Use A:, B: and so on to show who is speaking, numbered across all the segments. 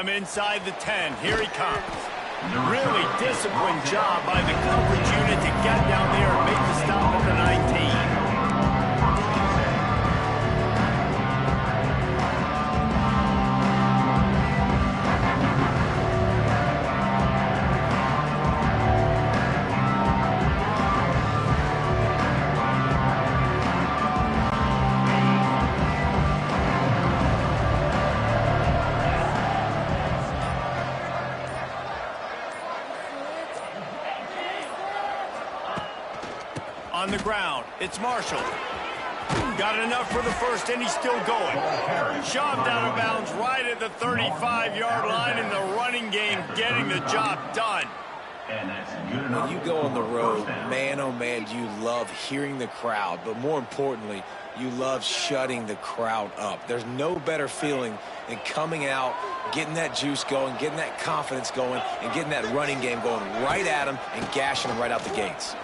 A: from inside the 10. Here he comes. Really disciplined job by the coverage unit to get down there and make the stop at the 19. On the ground, it's Marshall. Got enough for the first, and he's still going. Shoved out of bounds right at the 35-yard line in the running game, getting the job done.
B: When you go on the road, man, oh man, you love hearing the crowd, but more importantly, you love shutting the crowd up. There's no better feeling than coming out, getting that juice going, getting that confidence going, and getting that running game going right at them and gashing them right out the gates.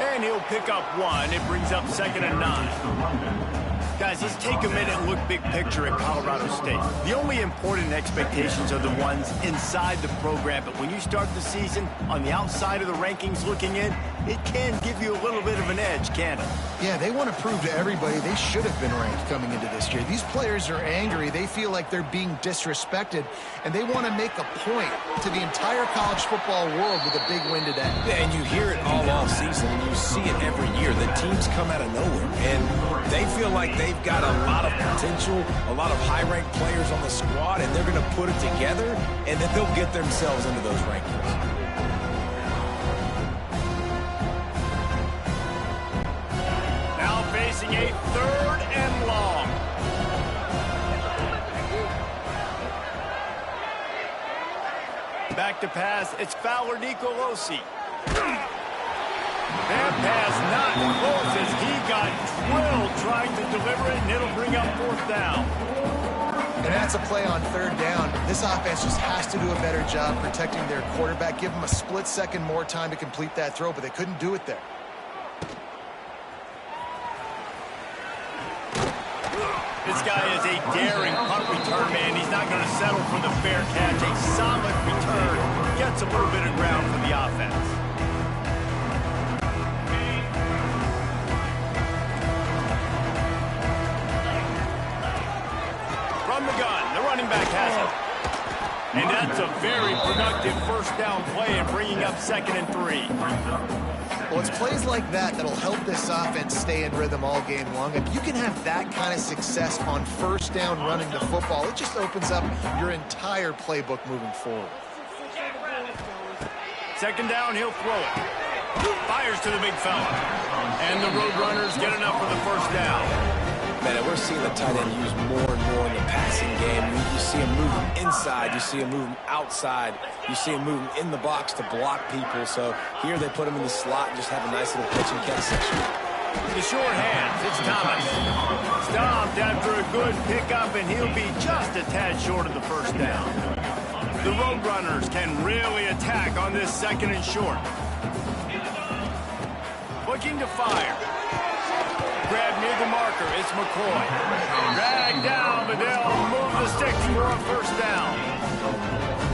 A: And he'll pick up one. It brings up 2nd and 9. Guys, let's take a minute and look big picture at Colorado State. The only important expectations are the ones inside the program, but when you start the season on the outside of the rankings looking in, it can give you a little bit of an edge, can't it?
C: Yeah, they want to prove to everybody they should have been ranked coming into this year. These players are angry. They feel like they're being disrespected, and they want to make a point to the entire college football world with a big win today.
B: Yeah, and you hear it all off season, and you see it every year. The teams come out of nowhere, and they feel like they've got a lot of potential, a lot of high-ranked players on the squad, and they're going to put it together, and then they'll get themselves into those rankings.
A: Facing a 3rd and long. Back to pass, it's Fowler Nicolosi. That pass not close as he got drilled trying to deliver it, and it'll bring up 4th down.
C: And that's a play on 3rd down. This offense just has to do a better job protecting their quarterback. Give them a split second more time to complete that throw, but they couldn't do it there.
A: This guy is a daring punt return man. He's not going to settle for the fair catch. A solid return. Gets a little bit of ground for the offense. From the gun, the running back has it. And that's a very productive 1st down play and bringing up 2nd and 3.
C: Well, it's plays like that that'll help this offense stay in rhythm all game long. If you can have that kind of success on 1st down running the football, it just opens up your entire playbook moving forward.
A: 2nd down, he'll throw it. Fires to the big fella. And the Roadrunners get enough for the 1st down.
B: Man, we're seeing the tight end used more and more in the passing game. You see him moving inside. You see him moving outside. You see him moving in the box to block people. So here they put him in the slot and just have a nice little pitch and catch section.
A: The short hands, it's Thomas. Stopped after a good pickup, and he'll be just a tad short of the 1st down. The Roadrunners can really attack on this 2nd and short. Looking to fire. Grab near the marker, it's McCoy. Drag down, but they'll move the sticks for a 1st down.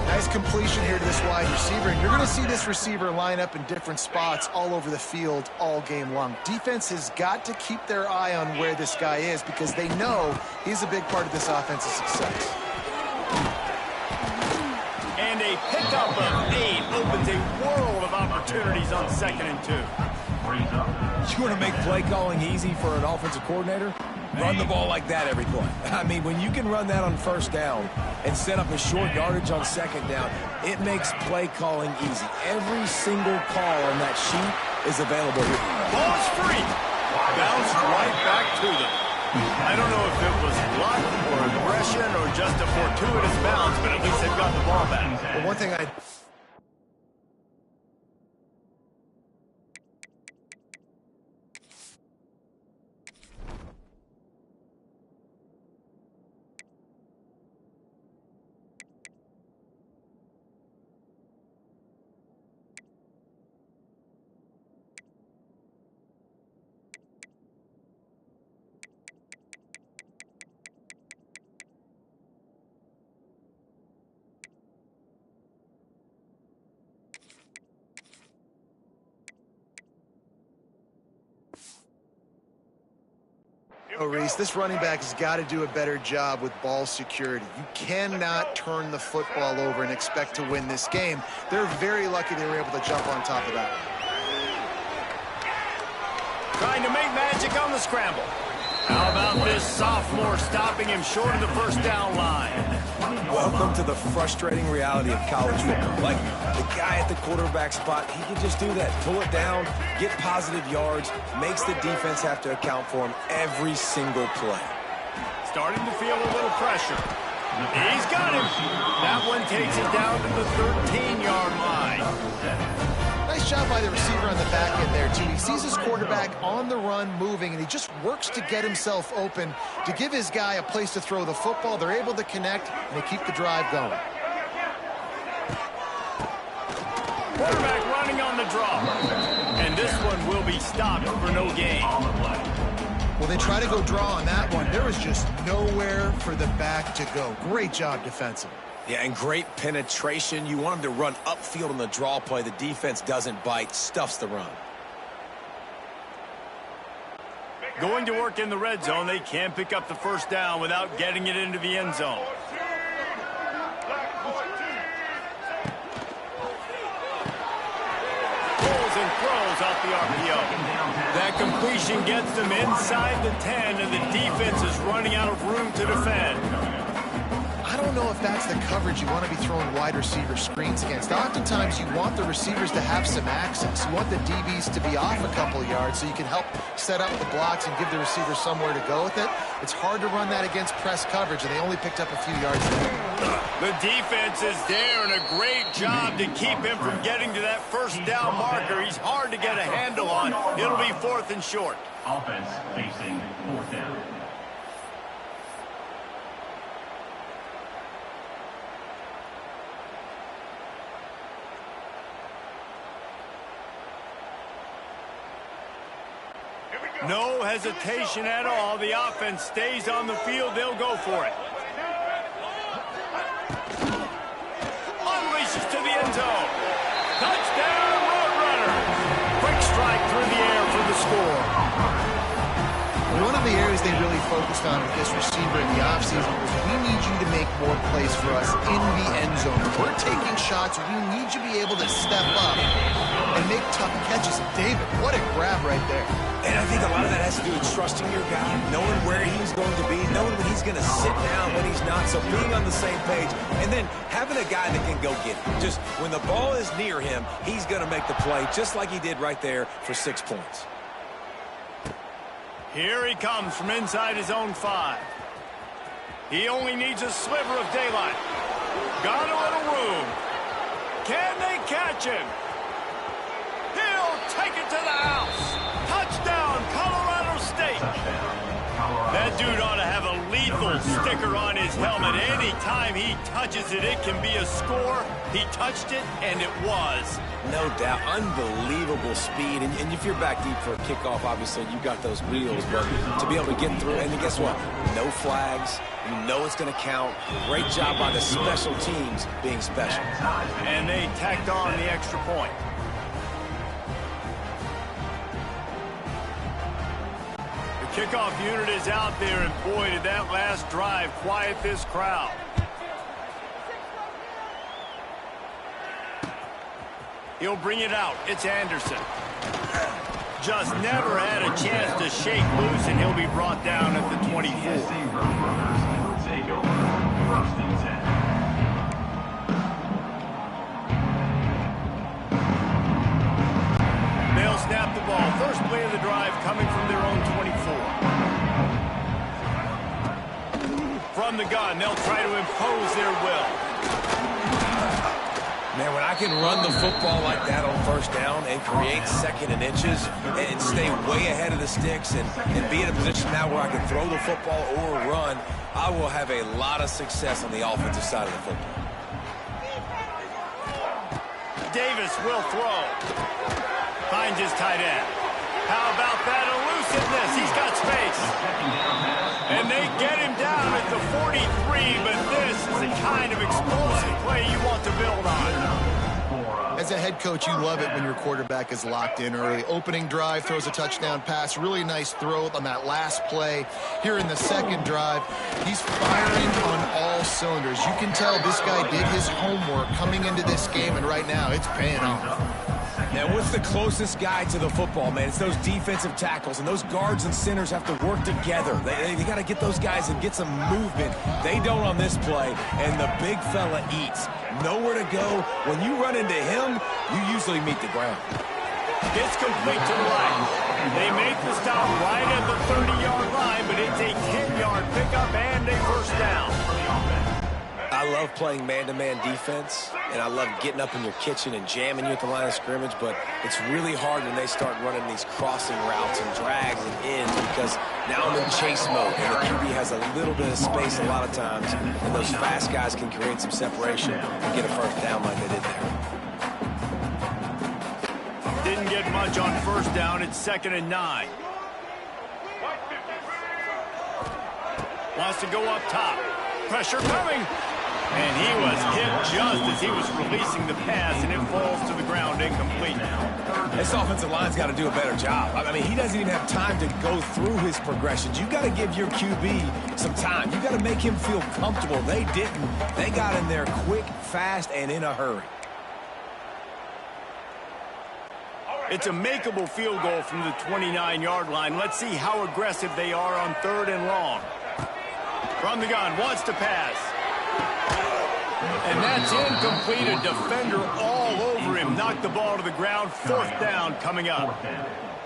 C: Nice completion here to this wide receiver, and you're going to see this receiver line up in different spots all over the field all game long. Defense has got to keep their eye on where this guy is because they know he's a big part of this offense's success.
A: And a pickup of 8 opens a world of opportunities on 2nd and 2.
B: You want to make play calling easy for an offensive coordinator? Run the ball like that every play. I mean, when you can run that on 1st down and set up a short yardage on 2nd down, it makes play calling easy. Every single call on that sheet is available here.
A: Ball's free. Bounced right back to them. I don't know if it was luck or aggression or just a fortuitous bounce, but at least they've got the ball back.
C: Well, one thing Oh, Reese, this running back has got to do a better job with ball security. You cannot turn the football over and expect to win this game. They're very lucky they were able to jump on top of that.
A: Trying to make magic on the scramble. How about this sophomore stopping him short of the first down line?
B: Welcome to the frustrating reality of college football. Like, the guy at the quarterback spot, he can just do that. Pull it down, get positive yards, makes the defense have to account for him every single play.
A: Starting to feel a little pressure. He's got him. That one takes it down to the 13-yard line.
C: Nice job by the receiver on the back end there, too. He sees his quarterback on the run moving, and he just works to get himself open to give his guy a place to throw the football. They're able to connect, and they keep the drive going.
A: Quarterback running on the draw. And this one will be stopped for no gain.
C: Well, they try to go draw on that one. There was just nowhere for the back to go. Great job defensively.
B: Yeah, and great penetration. You want him to run upfield on the draw play. The defense doesn't bite, stuffs the run.
A: Going to work in the red zone. They can't pick up the first down without getting it into the end zone. Pulls and throws off the RPO. That completion gets them inside the 10, and the defense is running out of room to defend.
C: I don't know if that's the coverage you want to be throwing wide receiver screens against. Oftentimes, you want the receivers to have some access. You want the DBs to be off a couple of yards so you can help set up the blocks and give the receivers somewhere to go with it. It's hard to run that against press coverage, and they only picked up a few yards there.
A: The defense is there, and a great job to keep him from getting to that first down marker. He's hard to get a handle on. It'll be 4th and short.
D: Offense facing 4th down.
A: No hesitation at all. The offense stays on the field. They'll go for it. Unleashes to the end zone. Touchdown, Roadrunner. Quick strike through the air for the score.
C: One of the areas they really focused on with this receiver in the offseason was we need you to make more plays for us in the end zone. If we're taking shots, we need you to be able to step up and make tough catches. David, what a grab right there.
B: And I think a lot of that has to do with trusting your guy, knowing where he's going to be, knowing when he's going to sit down, when he's not, so being on the same page, and then having a guy that can go get it. Just when the ball is near him, he's going to make the play, just like he did right there for 6 points.
A: Here he comes from inside his own 5. He only needs a sliver of daylight. Got a little room. Can they catch him? He'll take it to the house. Touchdown, Colorado State. That dude ought to have a lethal sticker on his helmet. Anytime he touches it, it can be a score. He touched it, and it was.
B: No doubt. Unbelievable speed. And if you're back deep for a kickoff, obviously, you got those wheels. But to be able to get through, and then guess what? No flags. You know it's going to count. Great job by the special teams being special.
A: And they tacked on the extra point. Kickoff unit is out there, and boy, did that last drive quiet this crowd. He'll bring it out. It's Anderson. Just never had a chance to shake loose, and he'll be brought down at the 24. They'll snap the ball. First play of the drive coming from their own 24. From the gun, they'll try to impose their will.
B: Man, when I can run the football like that on first down and create 2nd and inches and stay way ahead of the sticks and be in a position now where I can throw the football or run, I will have a lot of success on the offensive side of the football.
A: Davis will throw. Finds his tight end. How about that elusiveness? He's got space. And they get him down at the 43, but this is the kind of explosive play you want to build on.
C: As a head coach, you love it when your quarterback is locked in early. Opening drive, throws a touchdown pass, really nice throw on that last play. Here in the second drive, he's firing on all cylinders. You can tell this guy did his homework coming into this game, and right now it's paying off.
B: Now, what's the closest guy to the football, man? It's those defensive tackles, and those guards and centers have to work together. They got to get those guys and get some movement. They don't on this play, and the big fella eats. Nowhere to go. When you run into him, you usually meet the ground.
A: It's complete to the right. They make the stop right at the 30-yard line, but it's a 10-yard pickup and a first down.
B: I love playing man-to-man defense, and I love getting up in your kitchen and jamming you at the line of scrimmage, but it's really hard when they start running these crossing routes and drags and ends because now I'm in chase mode, and the QB has a little bit of space a lot of times, and those fast guys can create some separation and get a first down like they did there.
A: Didn't get much on first down. It's 2nd and 9. Wants to go up top. Pressure coming. And he was hit just as he was releasing the pass, and it falls to the ground incomplete.
B: This offensive line's got to do a better job. I mean, he doesn't even have time to go through his progressions. You got to give your QB some time. You got to make him feel comfortable. They didn't. They got in there quick, fast, and in a hurry.
A: It's a makeable field goal from the 29-yard line. Let's see how aggressive they are on 3rd and long. From the gun, wants to pass. And that's incomplete. A defender all over him. Knocked the ball to the ground. 4th down coming up.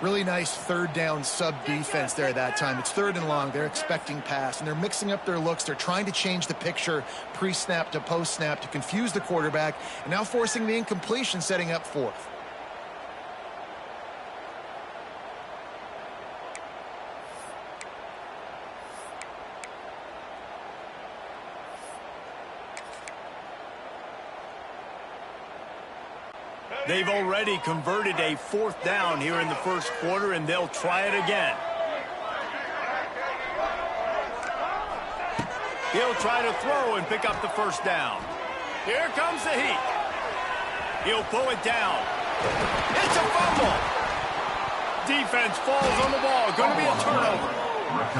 C: Really nice 3rd down sub-defense there that time. It's 3rd and long. They're expecting pass, and they're mixing up their looks. They're trying to change the picture pre-snap to post-snap to confuse the quarterback, and now forcing the incompletion, setting up 4th.
A: They've already converted a 4th down here in the first quarter, and they'll try it again. He'll try to throw and pick up the first down. Here comes the heat. He'll pull it down. It's a fumble. Defense falls on the ball. Going to be a turnover.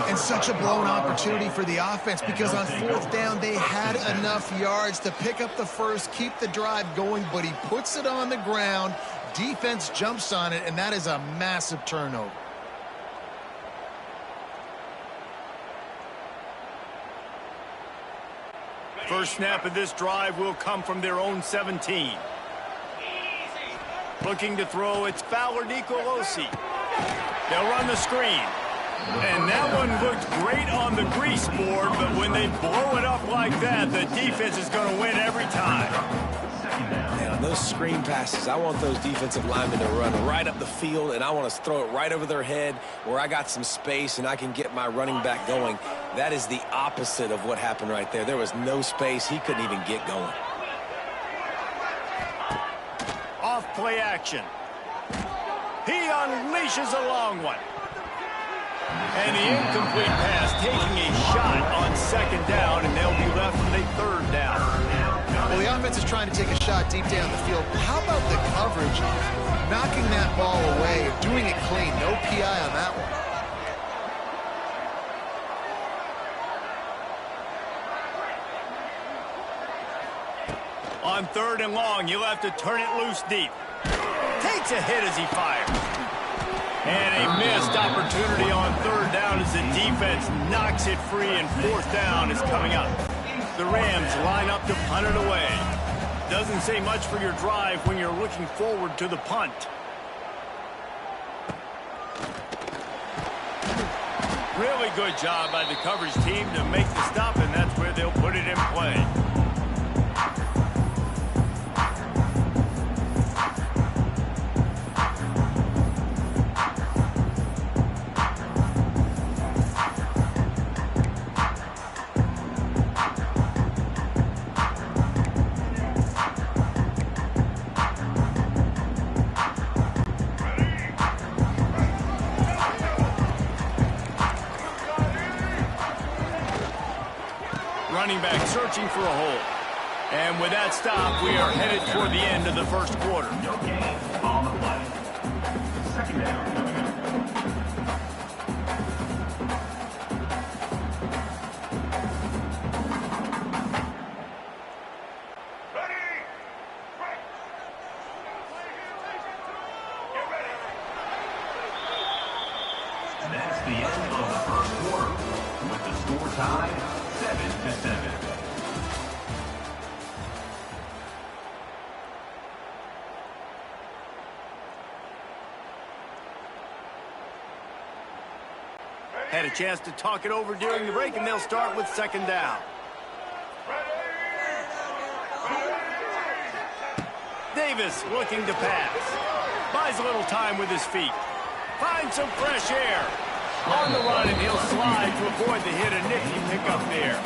C: And such a blown opportunity for the offense because on 4th down, they had enough yards to pick up the first, keep the drive going, but he puts it on the ground. Defense jumps on it, and that is a massive turnover.
A: First snap of this drive will come from their own 17. Looking to throw, it's Fowler Nicolosi. They'll run the screen. And that one looked great on the grease board, but when they blow it up like that, the defense is going to win every time.
B: Man, on those screen passes, I want those defensive linemen to run right up the field, and I want to throw it right over their head where I got some space and I can get my running back going. That is the opposite of what happened right there. There was no space. He couldn't even get going.
A: Off play action. He unleashes a long one. And the incomplete pass taking a shot on 2nd down, and they'll be left with a 3rd down.
C: Well, the offense is trying to take a shot deep down the field. How about the coverage? Knocking that ball away, doing it clean. No PI on that one.
A: On 3rd and long, you'll have to turn it loose deep. Takes a hit as he fires. And a missed opportunity on 3rd down as the defense knocks it free, and 4th down is coming up. The Rams line up to punt it away. Doesn't say much for your drive when you're looking forward to the punt. Really good job by the coverage team to make the stop, and that's where they'll put it in play. Running back searching for a hole. And with that stop, we are headed toward the end of the first quarter.
D: No gain on the play. Second down. That's the end of the first quarter, with the score tied 7-7.
A: Had a chance to talk it over during the break, and they'll start with second down. Davis looking to pass. Buys a little time with his feet. Finds some fresh air. On the run, and he'll slide to avoid the hit. A nifty pickup there.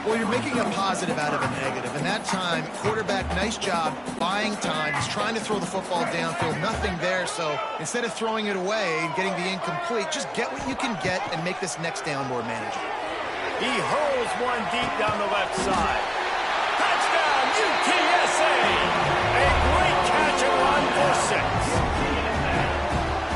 C: Well, you're making a positive out of a negative. And that time, quarterback, nice job buying time. He's trying to throw the football downfield. Nothing there. So instead of throwing it away and getting the incomplete, just get what you can get and make this next down more manageable.
A: He hurls one deep down the left side. Touchdown, UTSA! A great catch and run for 6.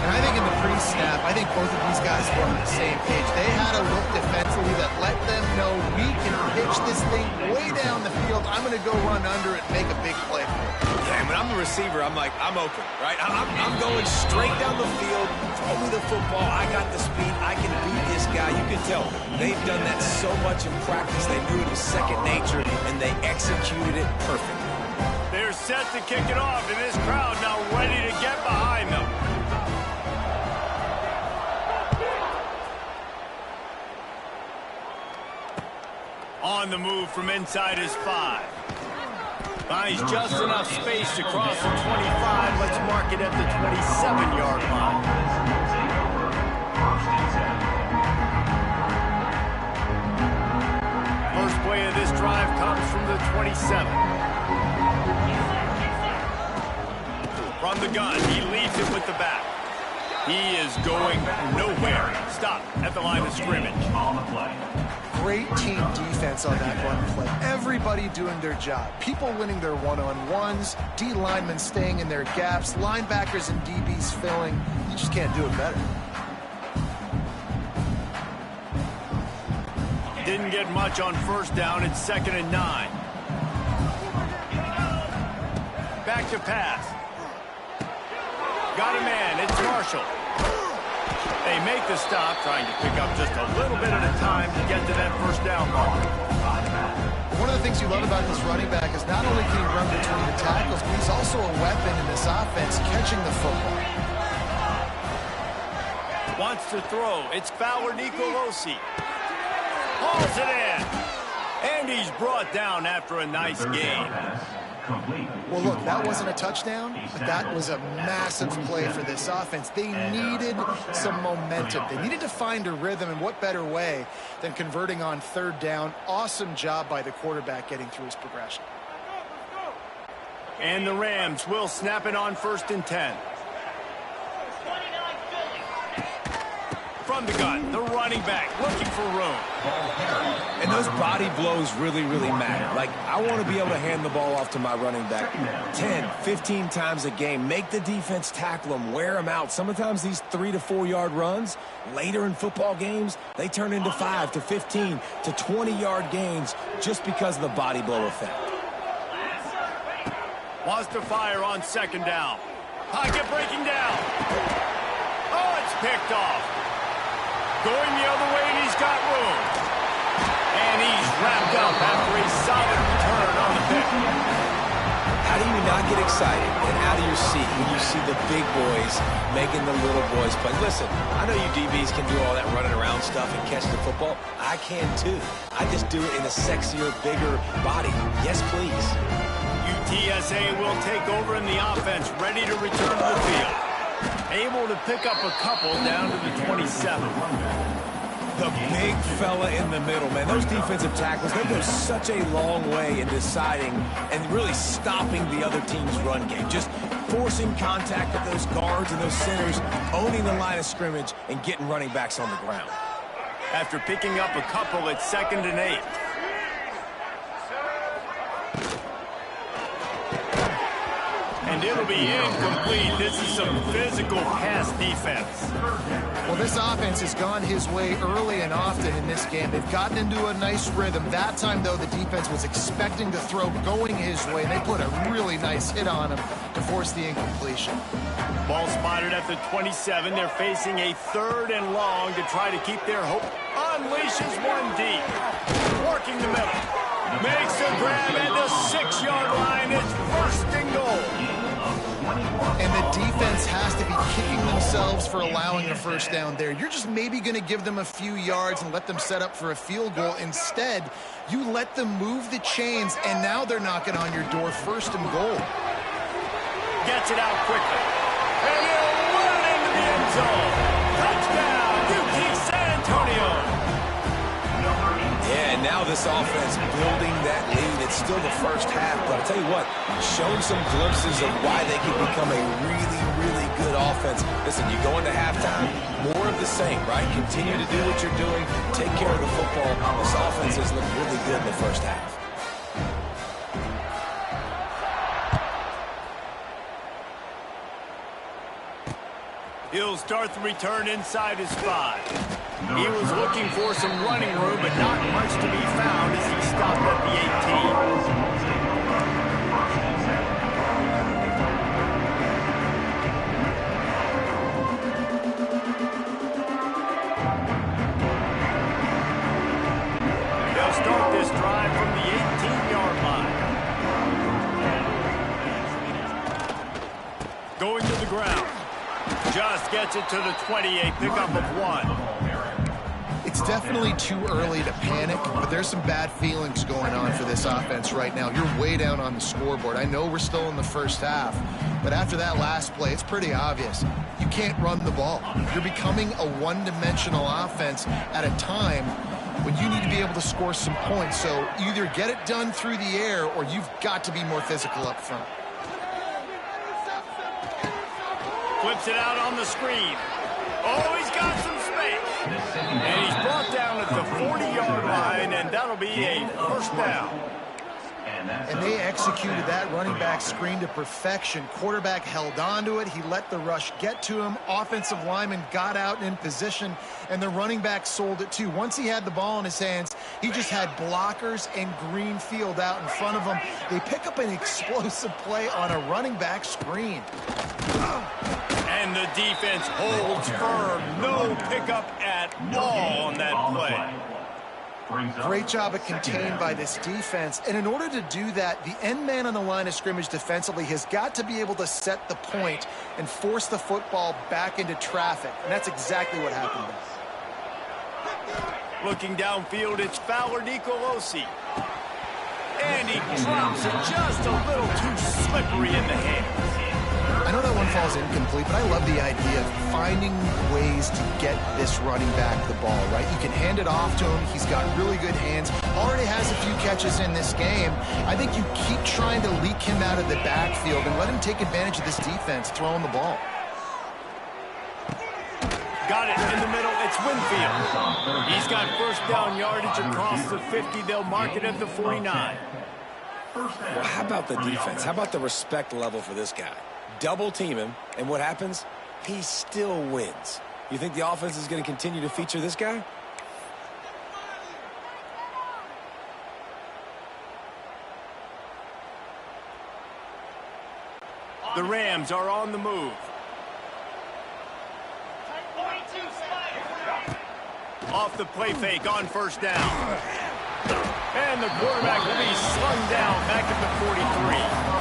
C: And I think in the pre-snap, I think both of these guys were on the same page. They had a look defensively that let them know we can pitch this thing way down the field. I'm going to go run under it and make a big play for it.
B: Yeah, when I'm the receiver, I'm like, I'm open, right? I'm going straight down the field. Throw me the football. I got the speed. I can beat this guy. You can tell they've done that so much in practice. They knew it was second nature, and they executed it perfectly.
A: They're set to kick it off, and this crowd now ready to get behind them. On the move from inside his 5. Finds just enough space to cross the 25. Let's mark it at the 27-yard line. First play of this drive comes from the 27. From the gun, he leads it with the back. He is going nowhere. Stop at the line of scrimmage.
D: On the play.
C: Great team defense on that run play. Everybody doing their job. People winning their one-on-ones, D linemen staying in their gaps, linebackers and DBs filling. You just can't do it better.
A: Didn't get much on first down. It's 2nd and 9. Back to pass. Got a man. It's Marshall. They make the stop, trying to pick up just a little bit at a time to get to that first down mark.
C: One of the things you love about this running back is not only can he run between the tackles, but he's also a weapon in this offense, catching the football.
A: Wants to throw. It's Fowler Nicolosi. Hauls it in. And he's brought down after a nice game.
C: Well, look, that wasn't a touchdown, but that was a massive play for this offense. They needed some momentum. They needed to find a rhythm, and what better way than converting on third down. Awesome job by the quarterback getting through his progression.
A: And the Rams will snap it on 1st and 10. From the gun, the running back looking for room.
B: And those body blows really, really matter. Like, I want to be able to hand the ball off to my running back 10, 15 times a game. Make the defense tackle them, wear them out. Sometimes these 3 to 4 yard runs, later in football games, they turn into 5 to 15 to 20 yard gains just because of the body blow effect.
A: Wants to fire on 2nd down. Pocket breaking down. Oh, it's picked off. Going the other way, and he's got room. And he's wrapped up after a solid return on the pick.
B: How do you not get excited and out of your seat when you see the big boys making the little boys play? Listen, I know you DBs can do all that running around stuff and catch the football. I can too. I just do it in a sexier, bigger body. Yes, please.
A: UTSA will take over in the offense, ready to return to the field. Able to pick up a couple down to the 27.
B: The big fella in the middle, man. Those defensive tackles, they go such a long way in deciding and really stopping the other team's run game. Just forcing contact with those guards and those centers, owning the line of scrimmage, and getting running backs on the ground.
A: After picking up a couple, it's 2nd and 8. And it'll be incomplete. This is some physical pass defense.
C: Well, this offense has gone his way early and often in this game. They've gotten into a nice rhythm. That time, though, the defense was expecting the throw going his way, and they put a really nice hit on him to force the incompletion.
A: Ball spotted at the 27. They're facing a 3rd and long to try to keep their hope. Unleashes one deep. Working the middle. Makes a grab at the 6-yard line. It's 1st and goal.
C: And the defense has to be kicking themselves for allowing a first down there. You're just maybe going to give them a few yards and let them set up for a field goal. Instead, you let them move the chains, and now they're knocking on your door. 1st and goal.
A: Gets it out quickly. And he'll run into the end zone. Touchdown, UT San Antonio.
B: Yeah, and now this offense building that lead. It's still the first half, but I'll tell you what, showing some glimpses of why they can become a really, really good offense. Listen, you go into halftime, more of the same, right? Continue to do what you're doing, take care of the football. This offense has looked really good in the first half.
A: He'll start the return inside his 5. He was looking for some running room, but not much to be found as he stopped at the 18. They'll start this drive from the 18-yard line. Going to the ground. Just gets it to the 28, pickup of 1.
C: It's definitely too early to panic, but there's some bad feelings going on for this offense right now. You're way down on the scoreboard. I know we're still in the first half, but after that last play, it's pretty obvious. You can't run the ball. You're becoming a one-dimensional offense at a time when you need to be able to score some points. So either get it done through the air or you've got to be more physical up front.
A: Flips it out on the screen. Oh, he's got some space. And he's brought down at the 40-yard line, and that'll be a 1st down.
C: And they executed that running back screen to perfection. Quarterback held on to it. He let the rush get to him. Offensive lineman got out in position, and the running back sold it too. Once he had the ball in his hands, he just had blockers and green field out in front of him. They pick up an explosive play on a running back screen.
A: And the defense holds firm. No pickup at all on that play.
C: Great job of contained by this defense. And in order to do that, the end man on the line of scrimmage defensively has got to be able to set the point and force the football back into traffic. And that's exactly what happened there.
A: Looking downfield, it's Fowler Nicolosi. And he drops it just a little too slippery in the hands.
C: I know that one falls incomplete, but I love the idea of finding ways to get this running back the ball, right? You can hand it off to him. He's got really good hands. Already has a few catches in this game. I think you keep trying to leak him out of the backfield and let him take advantage of this defense throwing the ball.
A: Got it in the middle. It's Winfield. He's got 1st down yardage across the 50. They'll mark it at the 49.
B: Well, how about the defense? How about the respect level for this guy? Double team him, and what happens? He still wins. You think the offense is going to continue to feature this guy?
A: The Rams are on the move. Off the play fake on 1st down. And the quarterback will be slung down back at the 43.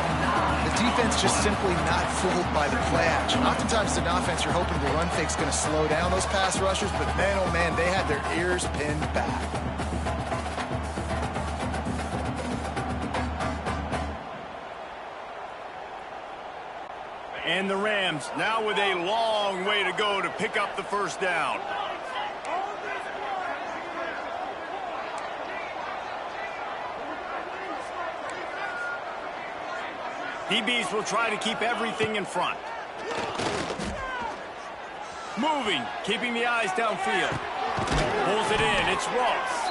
C: The defense just simply not fooled by the play action. Oftentimes, in offense, you're hoping the run fake's going to slow down those pass rushers, but man, oh man, they had their ears pinned back.
A: And the Rams now with a long way to go to pick up the 1st down. DBs will try to keep everything in front. Moving, keeping the eyes downfield. Pulls it in, it's Ross.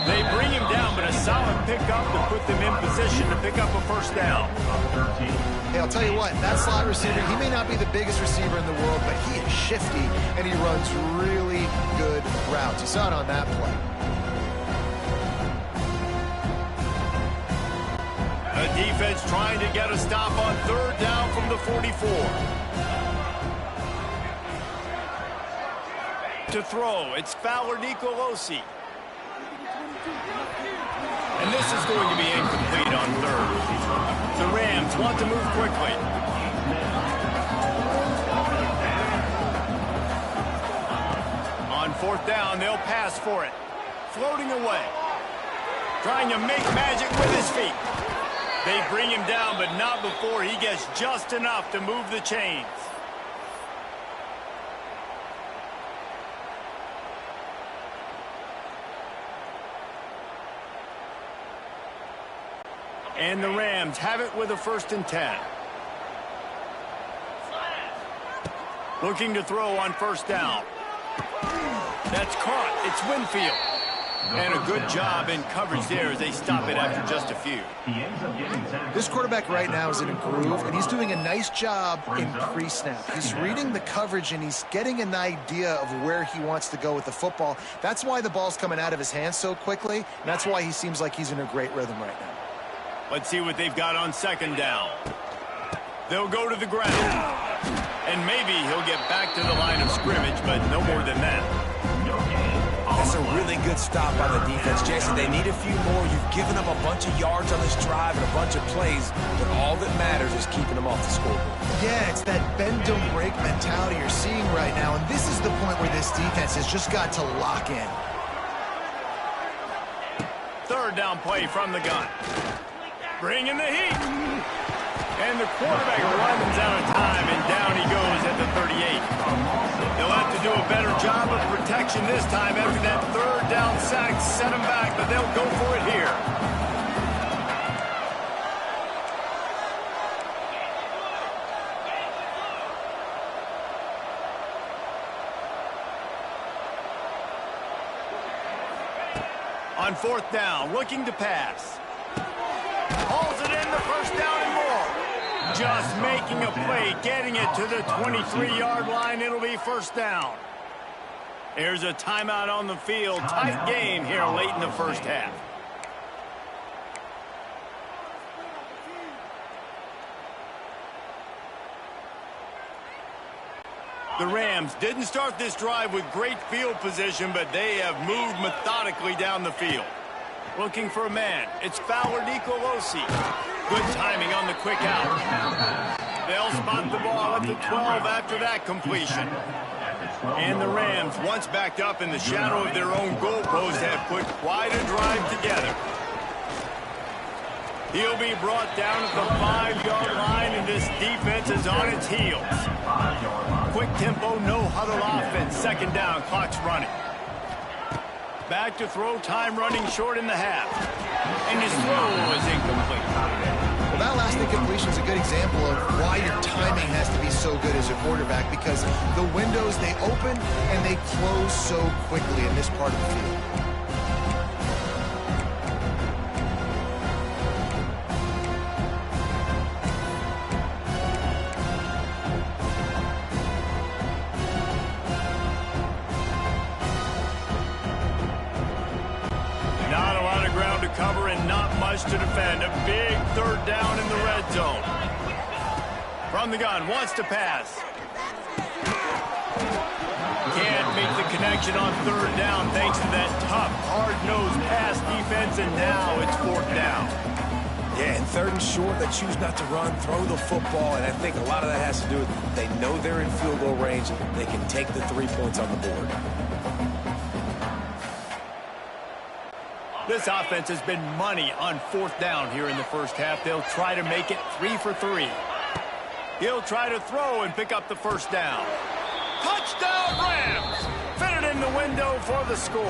A: They bring him down, but a solid pickup to put them in position to pick up a 1st down.
C: Hey, I'll tell you what, that slot receiver, he may not be the biggest receiver in the world, but he is shifty, and he runs really good routes. You saw it on that play.
A: The defense trying to get a stop on third down from the 44. To throw, it's Fowler Nicolosi. And this is going to be incomplete on third. The Rams want to move quickly. On fourth down, they'll pass for it. Floating away. Trying to make magic with his feet. They bring him down, but not before he gets just enough to move the chains. And the Rams have it with a 1st and 10. Looking to throw on first down. That's caught. It's Winfield. And a good job in coverage there as they stop it after just a few.
C: This quarterback right now is in a groove, and he's doing a nice job in pre-snap. He's reading the coverage, and he's getting an idea of where he wants to go with the football. That's why the ball's coming out of his hands so quickly, and that's why he seems like he's in a great rhythm right now.
A: Let's see what they've got on second down. They'll go to the ground. And maybe he'll get back to the line of scrimmage, but no more than that.
B: That's a really good stop by the defense, Jason. They need a few more. You've given them a bunch of yards on this drive and a bunch of plays, but all that matters is keeping them off the scoreboard.
C: Yeah, it's that bend, don't break mentality you're seeing right now, and this is the point where this defense has just got to lock in.
A: Third down play from the gun. Bringing the heat. And the quarterback runs out of time, and down he goes at the 38. They'll have to do a better job of protection this time after that third down sack set them back, but they'll go for it here. On fourth down, looking to pass. Hauls it in, the first down and more. Just making a play, getting it to the 23-yard line. It'll be first down. There's a timeout on the field. Tight game here late in the first half. The Rams didn't start this drive with great field position, but they have moved methodically down the field. Looking for a man. It's Fowler Nicolosi. Good timing on the quick out. They'll spot the ball at the 12 after that completion. And the Rams, once backed up in the shadow of their own goalpost, have put quite a drive together. He'll be brought down at the 5-yard line, and this defense is on its heels. Quick tempo, no huddle offense. Second down, clock's running. Back to throw, time running short in the half. And his throw is incomplete.
C: Well, that last incompletion is a good example of why your timing has to be so good as a quarterback, because the windows, they open and they close so quickly in this part of the field.
A: Cover and not much to defend. A big third down in the red zone. From the gun, wants to pass. Can't make the connection on third down thanks to that tough, hard-nosed pass defense, and now it's fourth down.
B: Yeah, and third and short, they choose not to run, throw the football, and I think a lot of that has to do with they know they're in field goal range. They can take the 3 points on the board.
A: This offense has been money on fourth down here in the first half. They'll try to make it 3 for 3. He'll try to throw and pick up the first down. Touchdown, Rams! Fit it in the window for the score.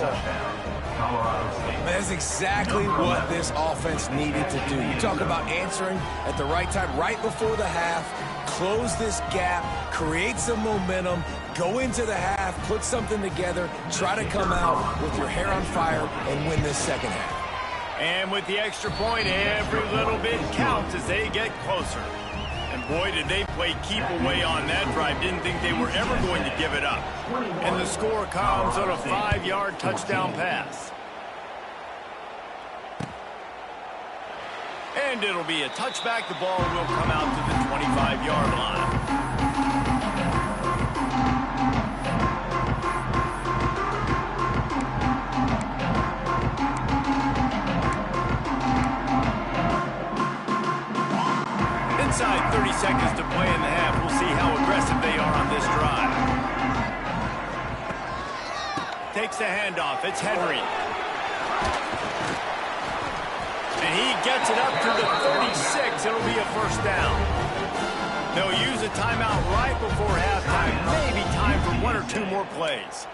B: That's exactly what this offense needed to do. You talk about answering at the right time, right before the half, close this gap, create some momentum, go into the half, put something together, try to come out with your hair on fire and win this second half.
A: And with the extra point, every little bit counts as they get closer. And Boy, did they play keep away on that drive. Didn't think they were ever going to give it up. And the score comes on a 5-yard touchdown pass. And it'll be a touchback. The ball will come out to the 25-yard line. Inside 30 seconds to play in the half. We'll see how aggressive they are on this drive. Takes the handoff. It's Henry. And he gets it up to the 36. It'll be a first down. They'll use a timeout right before halftime. Maybe time for 1 or 2 more plays.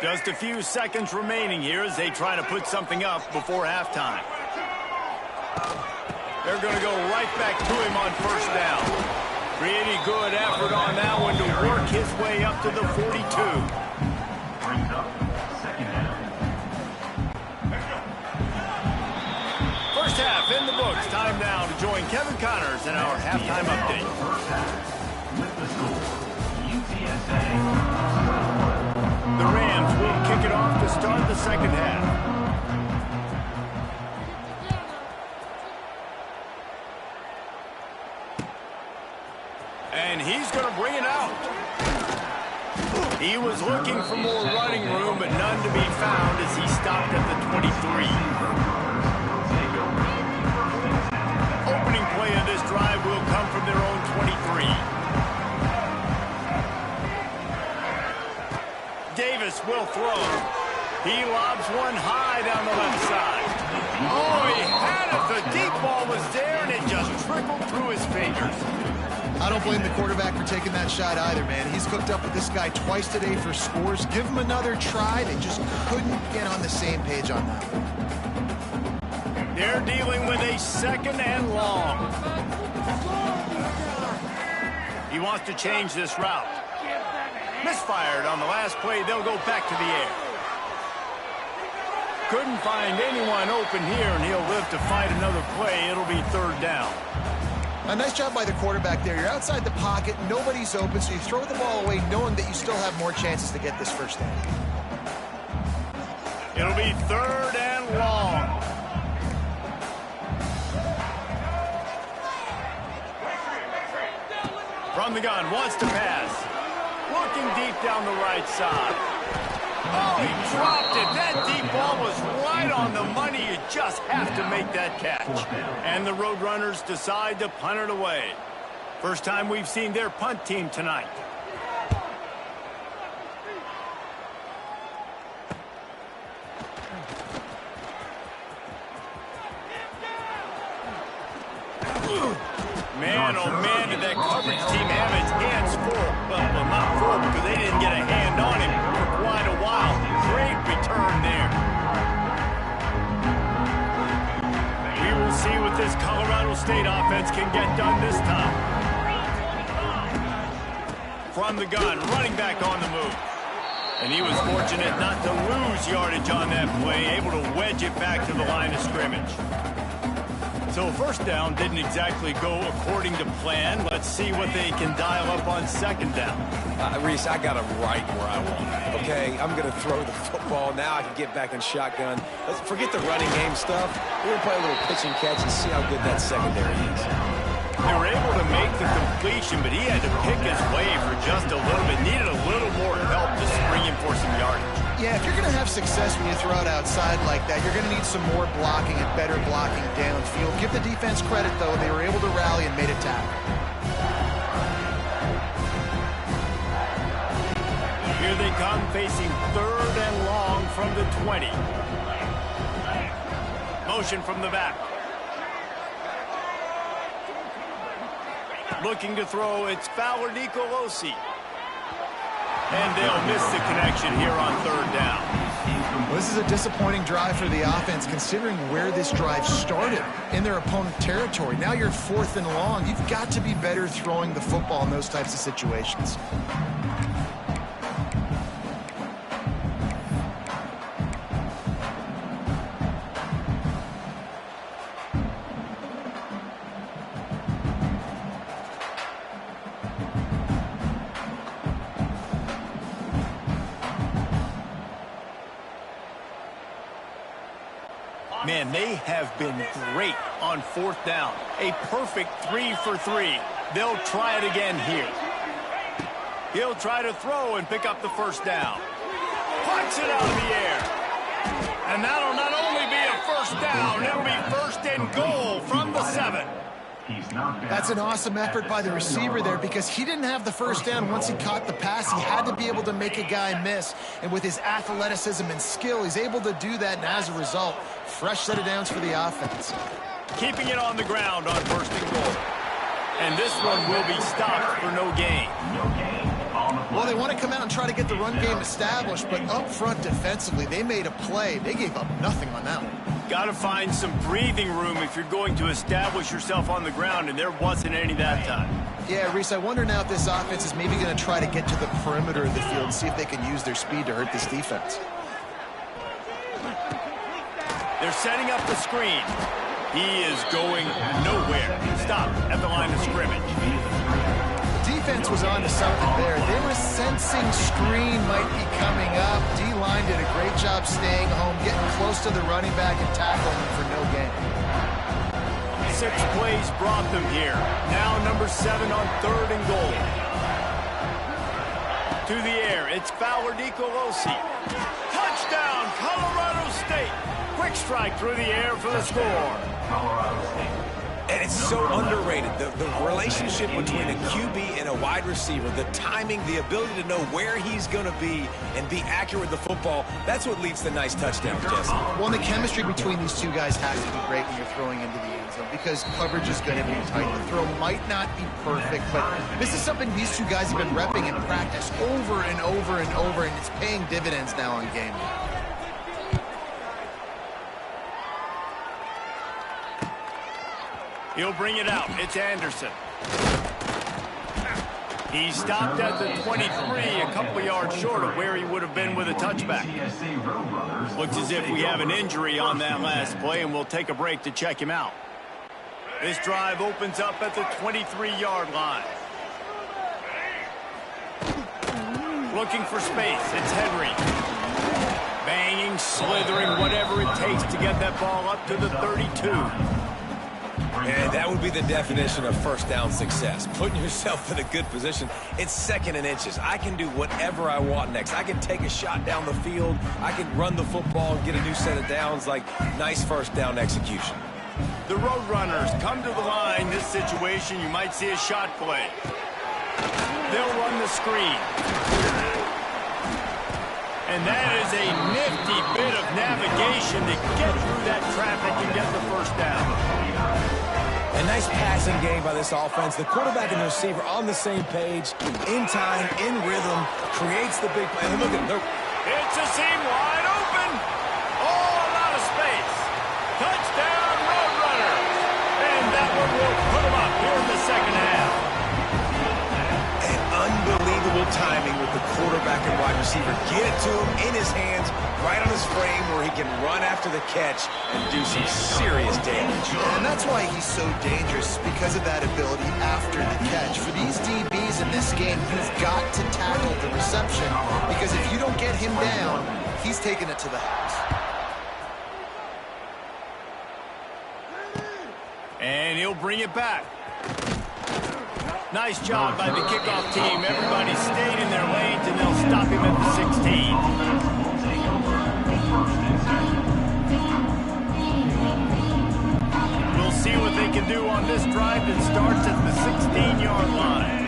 A: Just a few seconds remaining here as they try to put something up before halftime. They're going to go right back to him on first down. Pretty good effort on that one to work his way up to the 42.
D: Brings up second down.
A: First half in the books. Time now to join Kevin Connors in our halftime update.
D: First half with the score. UTSA.
A: The Rams will kick it off to start the second half. And he's going to bring it out. He was looking for more running room, but none to be found as he stopped at the 23. Opening play of this drive will come from their own 23. Davis will throw. He lobs one high down the left side. Oh, he had it. The deep ball was there, and it just trickled through his fingers.
C: I don't blame the quarterback for taking that shot either, man. He's cooked up with this guy twice today for scores. Give him another try. They just couldn't get on the same page on that.
A: They're dealing with a second and long. He wants to change this route. Misfired on the last play. They'll go back to the air. Couldn't find anyone open here, and he'll live to fight another play. It'll be third down.
C: A nice job by the quarterback there. You're outside the pocket. Nobody's open, so you throw the ball away knowing that you still have more chances to get this first down.
A: It'll be third and long. From the gun, wants to pass. Looking deep down the right side. Oh, he dropped it. That deep ball was right on the money. You just have to make that catch. And the Roadrunners decide to punt it away. First time we've seen their punt team tonight. Man, oh man, did that coverage team have its hands full. Well, not full because they didn't get a hand on him for quite a while. Great return there. We will see what this Colorado State offense can get done this time. From the gun, running back on the move. And he was fortunate not to lose yardage on that play, able to wedge it back to the line of scrimmage. So first down didn't exactly go according to plan. Let's see what they can dial up on second down.
B: Reese, I got him right where I want him. Okay, I'm going to throw the football. Now I can get back in shotgun. Let's forget the running game stuff. We're going to play a little pitch and catch and see how good that secondary is.
A: They were able to make the completion, but he had to pick his way for just a little bit. Needed a little more help to spring him for some yardage.
C: Yeah, if you're going to have success when you throw it outside like that, you're going to need some more blocking and better blocking downfield. Give the defense credit, though. They were able to rally and made a tackle.
A: Here they come, facing third and long from the 20. Motion from the back. Looking to throw, it's Fowler Nicolosi. And they'll miss the connection here on third down.
C: Well, this is a disappointing drive for the offense, considering where this drive started in their opponent territory. Now you're fourth and long. You've got to be better throwing the football in those types of situations.
A: Man, they have been great on fourth down. A perfect 3 for 3. They'll try it again here. He'll try to throw and pick up the first down. Punch it out of the air. And that'll not only be a first down, it'll be first and goal from the 7.
C: That's an awesome effort by the receiver there because he didn't have the first down once he caught the pass. He had to be able to make a guy miss. And with his athleticism and skill, he's able to do that. And as a result, fresh set of downs for the offense.
A: Keeping it on the ground on first and goal. And this one will be stopped for no gain.
C: Well, they want to come out and try to get the run game established, but up front defensively, they made a play. They gave up nothing on that one.
A: Got to find some breathing room if you're going to establish yourself on the ground, and there wasn't any that time.
C: Yeah, Reese, I wonder now if this offense is maybe going to try to get to the perimeter of the field and see if they can use their speed to hurt this defense.
A: They're setting up the screen. He is going nowhere. Stop at the line of scrimmage.
C: Defense was on to something there. They were sensing screen might be coming up. D-line did a great job staying home, getting close to the running back and tackling him for no gain.
A: 6 plays brought them here. Now number 7 on third and goal. To the air, it's Fowler Nicolosi. Touchdown, Colorado State. Quick strike through the air for the score.
D: Colorado State.
B: And it's so underrated. The relationship between a QB and a wide receiver, the timing, the ability to know where he's going to be and be accurate with the football, that's what leads to nice touchdowns, Jesse.
C: Well, the chemistry between these two guys has to be great when you're throwing into the end zone because coverage is going to be tight. The throw might not be perfect, but this is something these two guys have been repping in practice over and over and over, and it's paying dividends now on game day.
A: He'll bring it out. It's Anderson. He stopped at the 23, a couple yards short of where he would have been with a touchback. Looks as if we have an injury on that last play, and we'll take a break to check him out. This drive opens up at the 23-yard line. Looking for space. It's Henry. Banging, slithering, whatever it takes to get that ball up to the 32.
B: And that would be the definition of first down success. Putting yourself in a good position. It's second and inches. I can do whatever I want next. I can take a shot down the field. I can run the football and get a new set of downs. Like, nice first down execution.
A: The Roadrunners come to the line. This situation, you might see a shot play. They'll run the screen. And that is a nifty bit of navigation to get through that traffic and get the first down.
B: A nice passing game by this offense. The quarterback and the receiver on the same page, in time, in rhythm, creates the big play. And look at them.
A: It's a seam wide open. All out of space. Touchdown, Roadrunners. And that one will put them up here in the second half.
B: And unbelievable timing with the quarterback and wide receiver. Get it to him in his hands, right on his frame where he can run after the catch and do some serious damage.
C: And that's why he's so dangerous, because of that ability after the catch. For these DBs in this game, you've got to tackle the reception, because if you don't get him down, he's taking it to the house.
A: And he'll bring it back. Nice job by the kickoff team. Everybody stayed in their lanes, and they'll stop him at the 16. We'll see what they can do on this drive that starts at the 16-yard line.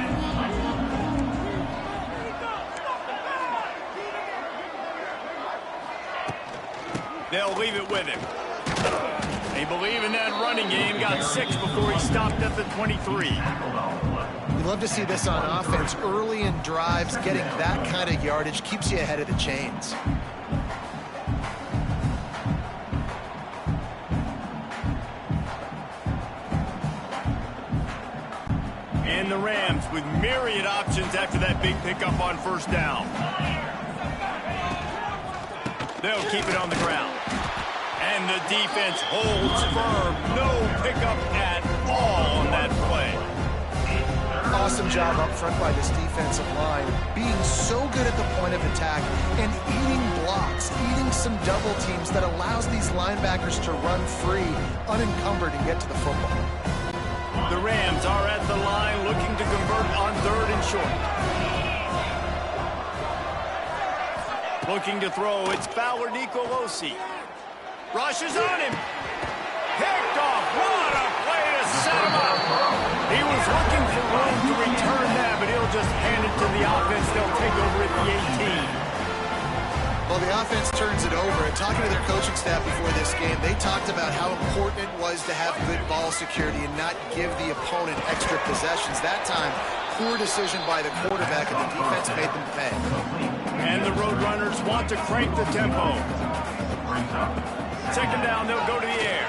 A: They'll leave it with him. They believe in that running game. Got 6 before he stopped at the 23.
C: You love to see this on offense. Early in drives, getting that kind of yardage keeps you ahead of the chains.
A: And the Rams with myriad options after that big pickup on first down. They'll keep it on the ground. And the defense holds firm. No pickup at all on that play.
C: Awesome job up front by this defensive line, being so good at the point of attack and eating blocks, eating some double teams that allows these linebackers to run free, unencumbered, and get to the football.
A: The Rams are at the line looking to convert on 3rd and short. Looking to throw, it's Fowler Nicolosi. Rushes on him. Picked off. What a play to set him up. He was looking for room to return that, but he'll just hand it to the offense. They'll take over at the 18.
C: Well, the offense turns it over, and talking to their coaching staff before this game, they talked about how important it was to have good ball security and not give the opponent extra possessions. That time, poor decision by the quarterback, and the defense made them pay.
A: And the Roadrunners want to crank the tempo. 2nd down, they'll go to the air.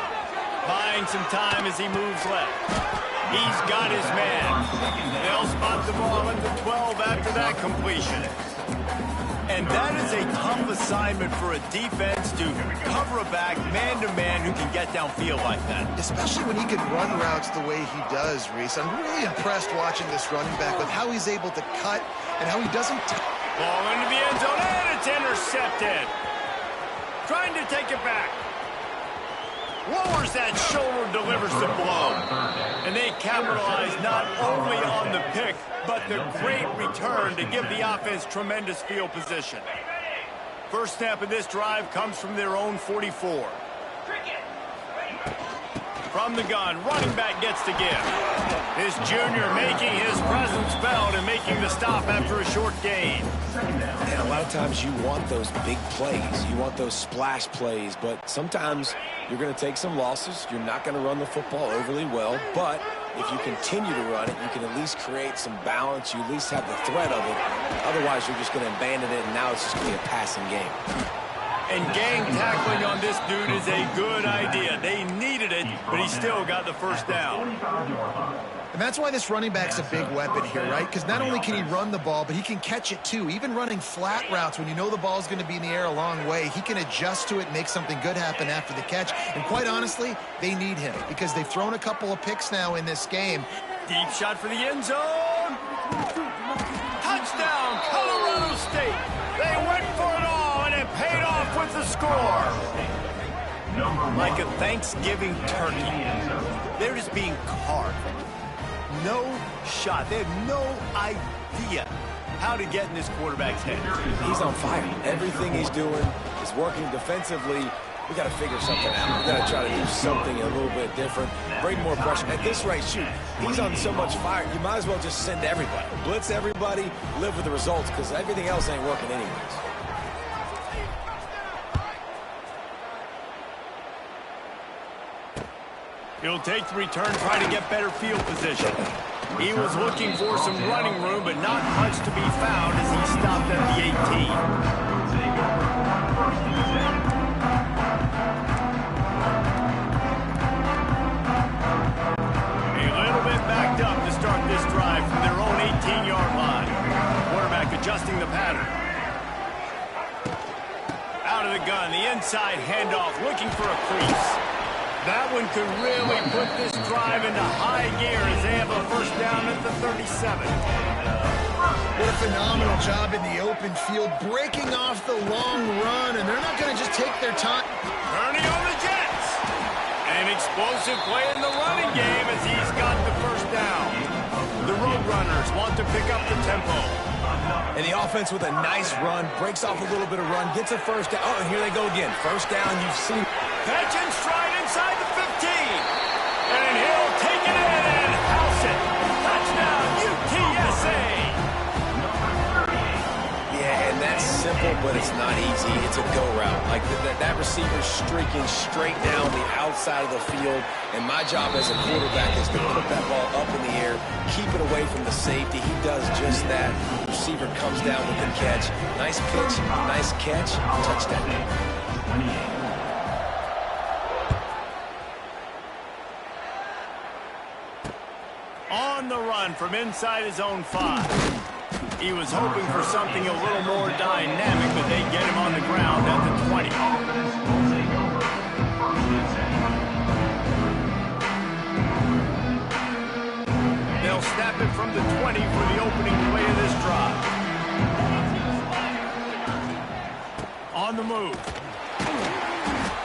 A: Buying some time as he moves left. He's got his man. They'll spot the ball at the 12 after that completion. And that is a tough assignment for a defense to cover a back man-to-man who can get downfield like that.
C: Especially when he can run routes the way he does, Reese. I'm really impressed watching this running back with how he's able to cut and how he doesn't...
A: Ball into the end zone, and it's intercepted. Trying to take it back. Lowers that shoulder, delivers the blow. And they capitalize not only on the pick, but the great return to give the offense tremendous field position. First snap of this drive comes from their own 44. From the gun, running back gets to give. This junior making his presence felt and making the stop after a short gain.
B: And a lot of times you want those big plays. You want those splash plays, but sometimes you're going to take some losses. You're not going to run the football overly well, but if you continue to run it, you can at least create some balance. You at least have the threat of it. Otherwise, you're just going to abandon it, and now it's just going to be a passing game.
A: And gang tackling on this dude is a good idea. They needed it, but he still got the first down.
C: And that's why this running back's a big weapon here, right? Because not only can he run the ball, but he can catch it too. Even running flat routes when you know the ball's going to be in the air a long way, he can adjust to it and make something good happen after the catch. And quite honestly, they need him because they've thrown a couple of picks now in this game.
A: Deep shot for the end zone. Touchdown, Colorado State. They went for it all, and it paid off with the score. Like a Thanksgiving turkey, they're just being carved. No shot. They have no idea how to get in this quarterback's head.
B: He's on fire. Everything he's doing is working defensively. We got to figure something out. We got to try to do something a little bit different, bring more pressure. At this rate, shoot, he's on so much fire, you might as well just send everybody. Blitz everybody, live with the results, because everything else ain't working anyways.
A: He'll take the return, try to get better field position. He was looking for some running room, but not much to be found as he stopped at the 18. A little bit backed up to start this drive from their own 18-yard line. Quarterback adjusting the pattern. Out of the gun, the inside handoff, looking for a crease. That one could really put this drive into high gear as they have a first down at the 37.
C: What a phenomenal job in the open field, breaking off the long run, and they're not going to just take their time.
A: Turning on the Jets. An explosive play in the running game as he's got the first down. The Roadrunners want to pick up the tempo.
B: And the offense with a nice run, breaks off a little bit of run, gets a first down. Oh, and here they go again. First down, you've seen.
A: Catch and stride inside the 15. And he'll take it in and house it. Touchdown, UTSA.
B: Yeah, and that's simple, but it's not easy. It's a go route. Like that receiver's streaking straight down the outside of the field. And my job as a quarterback is to put that ball up in the air, keep it away from the safety. He does just that. The receiver comes down with the catch. Nice pitch, nice catch, touchdown.
A: On the run from inside his own 5. He was hoping for something a little more dynamic, but they get him on the ground at the 20. They'll They'll snap it from the 20 for the opening play of this drive. On the move.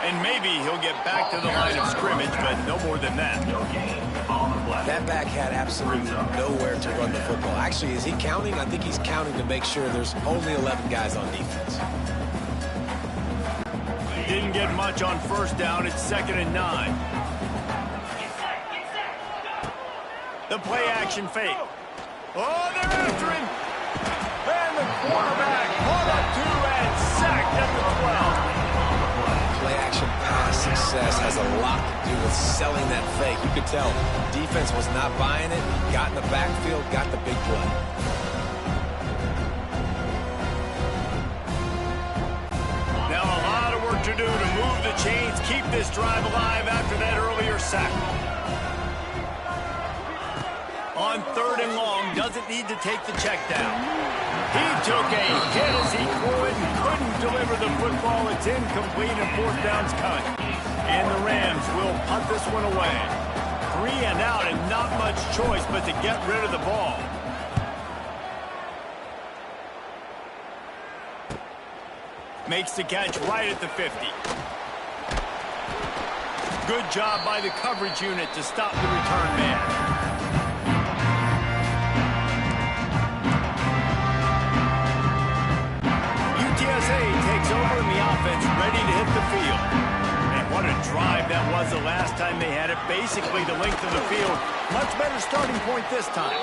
A: And maybe he'll get back to the line of scrimmage, but no more than that.
B: That back had absolutely nowhere to run the football. Actually, is he counting? I think he's counting to make sure there's only 11 guys on defense.
A: Didn't get much on first down. It's 2nd and 9. The play action fake. Oh, they're after him. And the quarterback caught up to and sacked at the 12.
B: Play action pass success has a lot to do with selling that fake. You could tell defense was not buying it. Got in the backfield, got the big play.
A: Now a lot of work to do to move the chains, keep this drive alive after that earlier sack. On 3rd and long, doesn't need to take the check down. He took a hit as he threw it and couldn't deliver the football. It's incomplete and 4th down's coming. And the Rams will punt this one away. 3 and out and not much choice but to get rid of the ball. Makes the catch right at the 50. Good job by the coverage unit to stop the return man. UTSA takes over in the offense, ready to hit the field. And what a drive that was the last time they had it. Basically the length of the field. Much better starting point this time.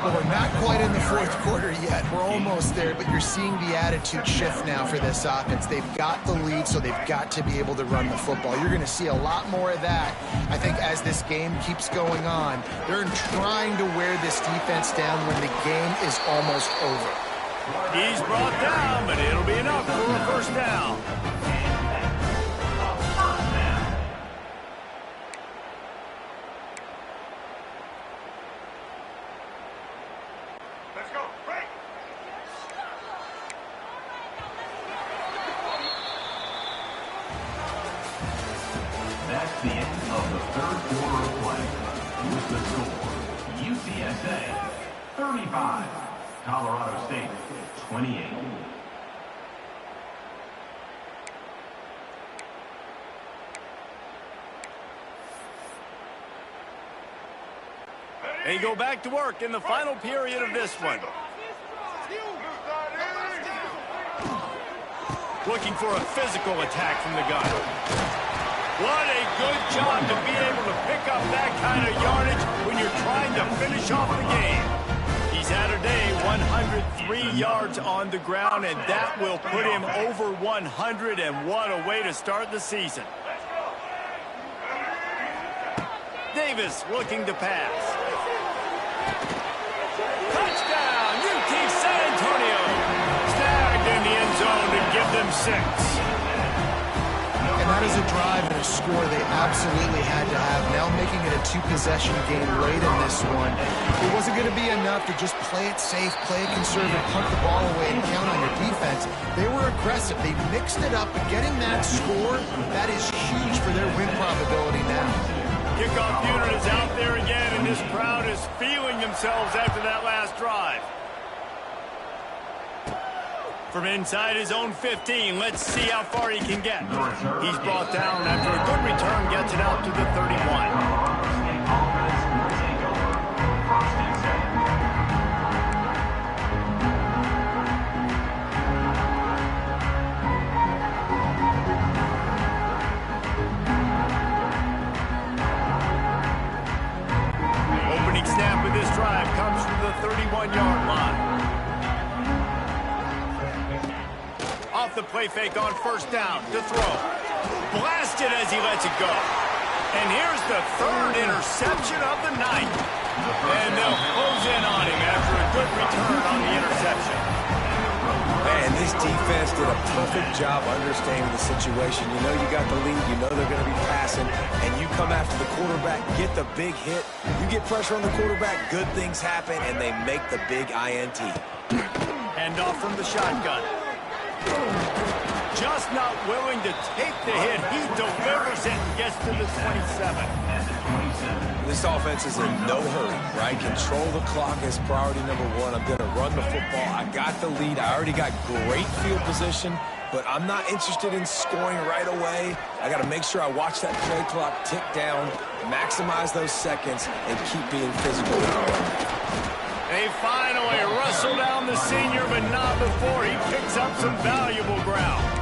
C: Well, we're not quite in the 4th quarter yet. We're almost there, but you're seeing the attitude shift now for this offense. They've got the lead, so they've got to be able to run the football. You're going to see a lot more of that, I think, as this game keeps going on. They're trying to wear this defense down when the game is almost over.
A: He's brought down, but it'll be enough for a 1st down.
D: Let's go. Break. That's the end of the 3rd quarter of play. With the score, UTSA 35, Colorado State 28.
A: They go back to work in the final period of this one. Looking for a physical attack from the gun. What a good job to be able to pick up that kind of yardage when you're trying to finish off the game. He's had a day, 103 yards on the ground, and that will put him over 100, and what a way to start the season. Davis looking to pass. Touchdown, UT San Antonio. Snagged in the end zone to give them 6.
C: And that is a drive and a score they absolutely had to have. Now making it a 2-possession game late in this one. It wasn't going to be enough to just play it safe, play it conservative, punt the ball away, and count on your defense. They were aggressive. They mixed it up, but getting that score, that is huge for their win probability now.
A: Kickoff unit is out there again, and this crowd is feeling themselves after that last drive. From inside his own 15, let's see how far he can get. He's brought down after a good return, gets it out to the 31. Opening snap of this drive comes from the 31-yard line. Off the play fake on 1st down to throw. Blasted as he lets it go. And here's the 3rd interception of the night. And they'll close in on him after a good return on the interception.
B: Man, this defense did a perfect job understanding the situation. You know you got the lead. You know they're going to be passing. And you come after the quarterback, get the big hit. You get pressure on the quarterback, good things happen, and they make the big INT.
A: Hand off from the shotgun. Just not willing to take the hit. He delivers it and gets to the 27.
B: This offense is in no hurry, right? Control the clock is priority number one. I'm going to run the football. I got the lead. I already got great field position, but I'm not interested in scoring right away. I got to make sure I watch that play clock tick down, maximize those seconds, and keep being physical.
A: They finally wrestle down the senior, but not before he picks up some valuable ground.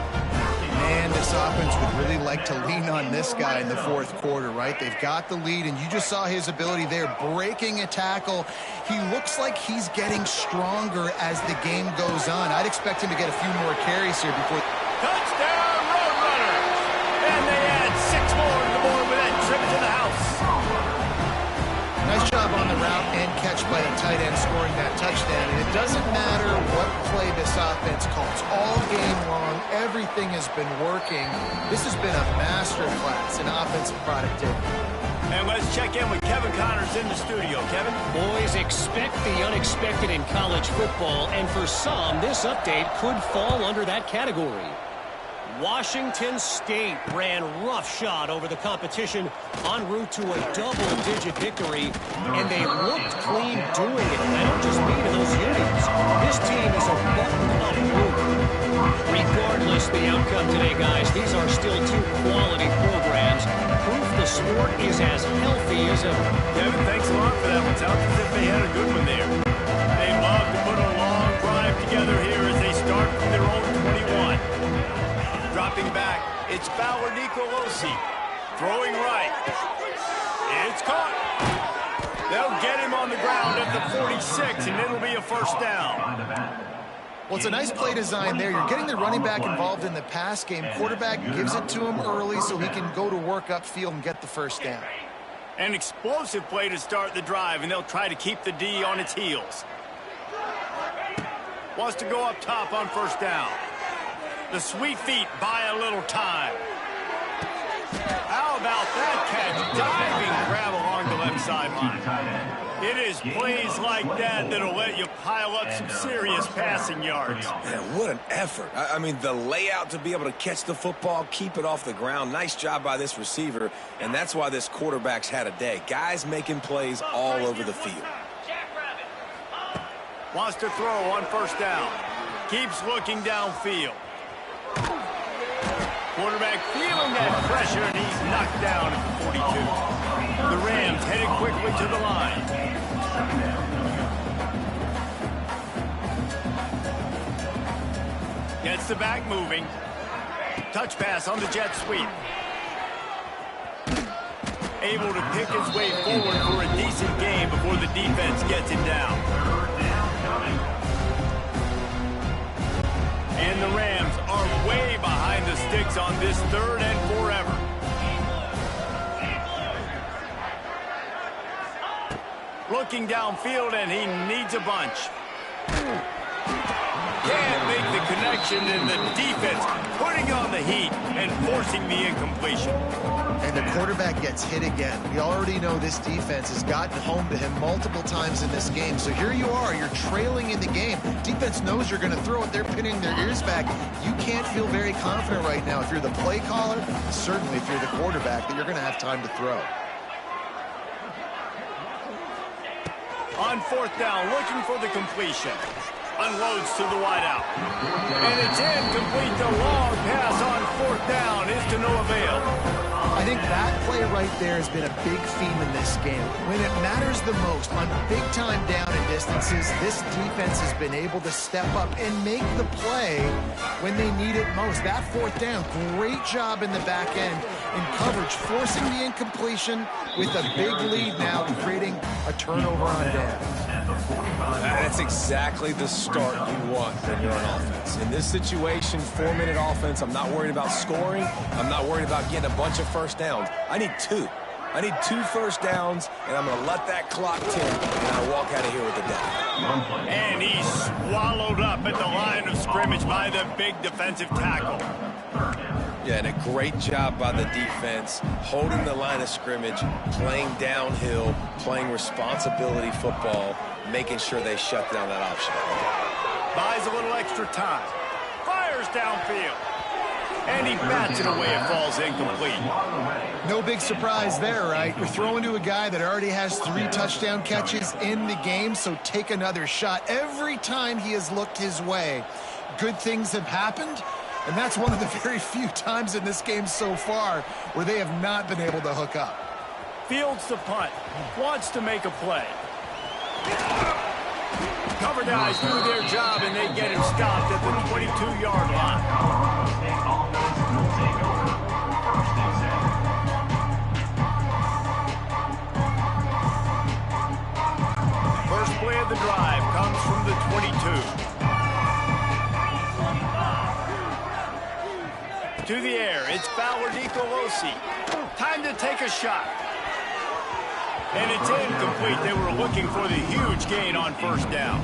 C: Man, this offense would really like to lean on this guy in the fourth quarter, right? They've got the lead, and you just saw his ability there, breaking a tackle. He looks like he's getting stronger as the game goes on. I'd expect him to get a few more carries here before...
A: Touchdown, Roadrunner! And they add 6 more to the board with that trip to the house.
C: Nice job on the route and catch by the tight end scoring that touchdown. And it doesn't matter what play this offense calls. All game long, everything has been working. This has been a masterclass in offensive productivity.
A: And let's check in with Kevin Connors in the studio. Kevin?
E: Boys, expect the unexpected in college football, and for some, this update could fall under that category. Washington State ran roughshod over the competition en route to a double-digit victory, and they looked clean doing it. And I don't just mean in those units. This team is a button-up group. Regardless the outcome today, guys, these are still 2 quality programs. Proof the sport is as healthy as ever.
A: Kevin, thanks a lot for that one. Sounds as if they had a good one there. They love to put a long drive together here as they start from their own 21. Dropping back, it's Fowler Nicolosi. Throwing right. It's caught. They'll get him on the ground at the 46, and it'll be a first down.
C: Well, it's a nice play design there. You're getting the running back involved in the pass game. Quarterback gives it to him early so he can go to work upfield and get the first down.
A: An explosive play to start the drive, and they'll try to keep the D on its heels. Wants to go up top on first down. The sweet feet buy a little time. How about that catch? Diving grab along the left sideline. It is plays like that that'll let you pile up some serious passing yards.
B: Man, what an effort. I mean, the layout to be able to catch the football, keep it off the ground. Nice job by this receiver, and that's why this quarterback's had a day. Guys making plays all over the field.
A: Wants to throw on first down. Keeps looking downfield. Quarterback feeling that pressure, and he's knocked down at the 42. The Rams headed quickly to the line. Gets the back moving. Touch pass on the jet sweep. Able to pick his way forward for a decent game before the defense gets him down. And the Rams are way behind the sticks on this 3rd and forever. Looking downfield, and he needs a bunch. Can't make the connection, and the defense putting on the heat and forcing the incompletion.
C: And the quarterback gets hit again. We already know this defense has gotten home to him multiple times in this game. So here you are, you're trailing in the game. Defense knows you're going to throw it. They're pinning their ears back. You can't feel very confident right now if you're the play caller, certainly if you're the quarterback, that you're going to have time to throw.
A: On fourth down, looking for the completion. Unloads to the wideout. And it's incomplete. The long pass on fourth down is to no avail.
C: I think that play right there has been a big theme in this game. When it matters the most, on big-time down and distances, this defense has been able to step up and make the play when they need it most. That fourth down, great job in the back end in coverage, forcing the incompletion with a big lead now, creating a turnover on down.
B: That's exactly the start you want when you're on offense. In this situation, 4-minute offense, I'm not worried about scoring. I'm not worried about getting a bunch of first downs. I need 2. I need 2 first downs, and I'm going to let that clock tick, and I walk out of here with the dub.
A: And he's swallowed up at the line of scrimmage by the big defensive tackle.
B: Yeah, and a great job by the defense, holding the line of scrimmage, playing downhill, playing responsibility football, making sure they shut down that option.
A: Buys a little extra time. Fires downfield. And he bats it away. It falls incomplete.
C: No big surprise there, right? You're throwing to a guy that already has 3 touchdown catches in the game, so take another shot. Every time he has looked his way, good things have happened, and that's one of the very few times in this game so far where they have not been able to hook up.
A: Fields the punt. Wants to make a play. Cover guys do their job, and they get him stopped at the 22-yard line. First play of the drive comes from the 22. To the air, it's Fowler Nicolosi. Time to take a shot. And it's incomplete. They were looking for the huge gain on first down.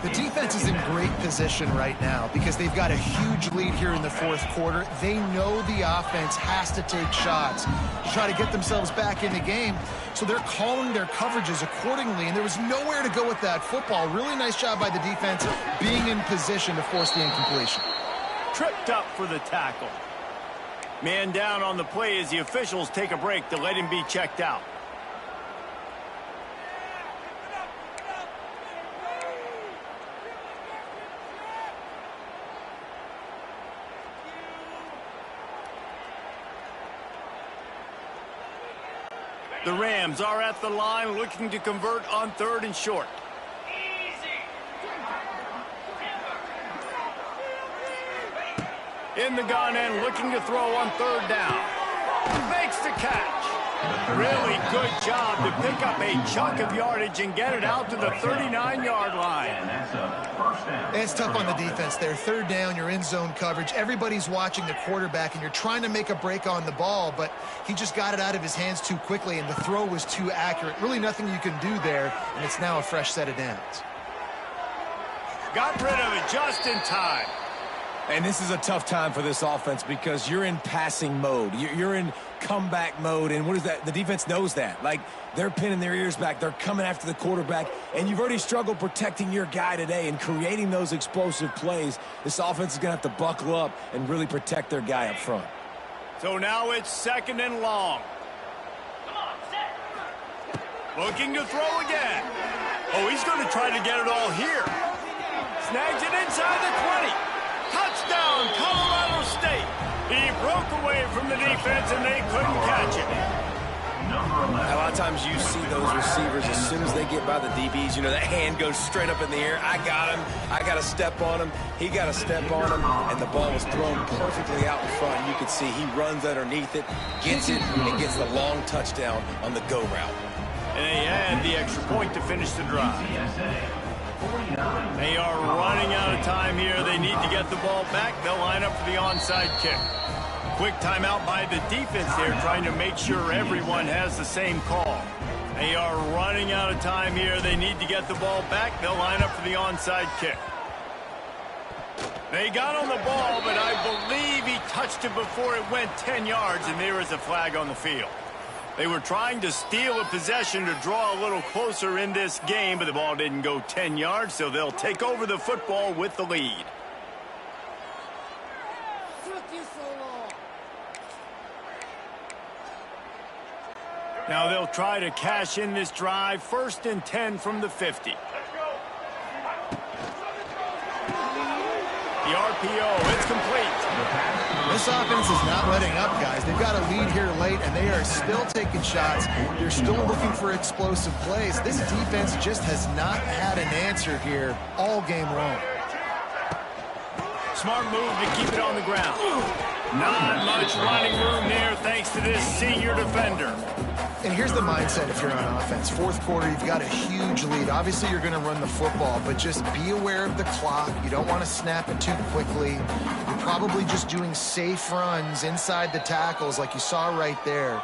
C: The defense is in great position right now because they've got a huge lead here in the fourth quarter. They know the offense has to take shots to try to get themselves back in the game, so they're calling their coverages accordingly, and there was nowhere to go with that football. Really nice job by the defense being in position to force the incompletion.
A: Tripped up for the tackle. Man down on the play as the officials take a break to let him be checked out. The Rams are at the line looking to convert on 3rd and short. In the gun and looking to throw on 3rd down. Makes the catch. Really good job to pick up a chunk of yardage and get it out to the 39-yard line.
C: It's tough on the defense there. 3rd down, you're in zone coverage. Everybody's watching the quarterback, and you're trying to make a break on the ball, but he just got it out of his hands too quickly, and the throw was too accurate. Really nothing you can do there, and it's now a fresh set of downs.
A: Got rid of it just in time.
B: And this is a tough time for this offense because you're in passing mode. You're in comeback mode, and what is that? The defense knows that. Like, they're pinning their ears back. They're coming after the quarterback, and you've already struggled protecting your guy today and creating those explosive plays. This offense is going to have to buckle up and really protect their guy up front.
A: So now it's 2nd and long. Looking to throw again. Oh, he's going to try to get it all here. Snags it inside the 20. Touchdown, Colorado State. He broke away from the defense, and they couldn't catch it.
B: A lot of times you see those receivers, as soon as they get by the DBs, you know, that hand goes straight up in the air. I got him. I got to step on him. He got to step on him, and the ball was thrown perfectly out in front. You can see he runs underneath it, gets it, and gets the long touchdown on the go route.
A: And they had the extra point to finish the drive. They are running out of time here. They need to get the ball back. They'll line up for the onside kick. Quick timeout by the defense there, trying to make sure everyone has the same call. They are running out of time here. They need to get the ball back. They'll line up for the onside kick. They got on the ball, but I believe he touched it before it went 10 yards, and there is a flag on the field. They were trying to steal a possession to draw a little closer in this game, but the ball didn't go 10 yards, so they'll take over the football with the lead. Now they'll try to cash in this drive. 1st and 10 from the 50. The RPO, it's complete.
C: This offense is not letting up, guys. They've got a lead here late, and they are still taking shots. They're still looking for explosive plays. This defense just has not had an answer here all game long.
A: Smart move to keep it on the ground. Not much running room there thanks to this senior defender.
C: And here's the mindset if you're on offense. 4th quarter, you've got a huge lead. Obviously, you're going to run the football, but just be aware of the clock. You don't want to snap it too quickly. You're probably just doing safe runs inside the tackles like you saw right there.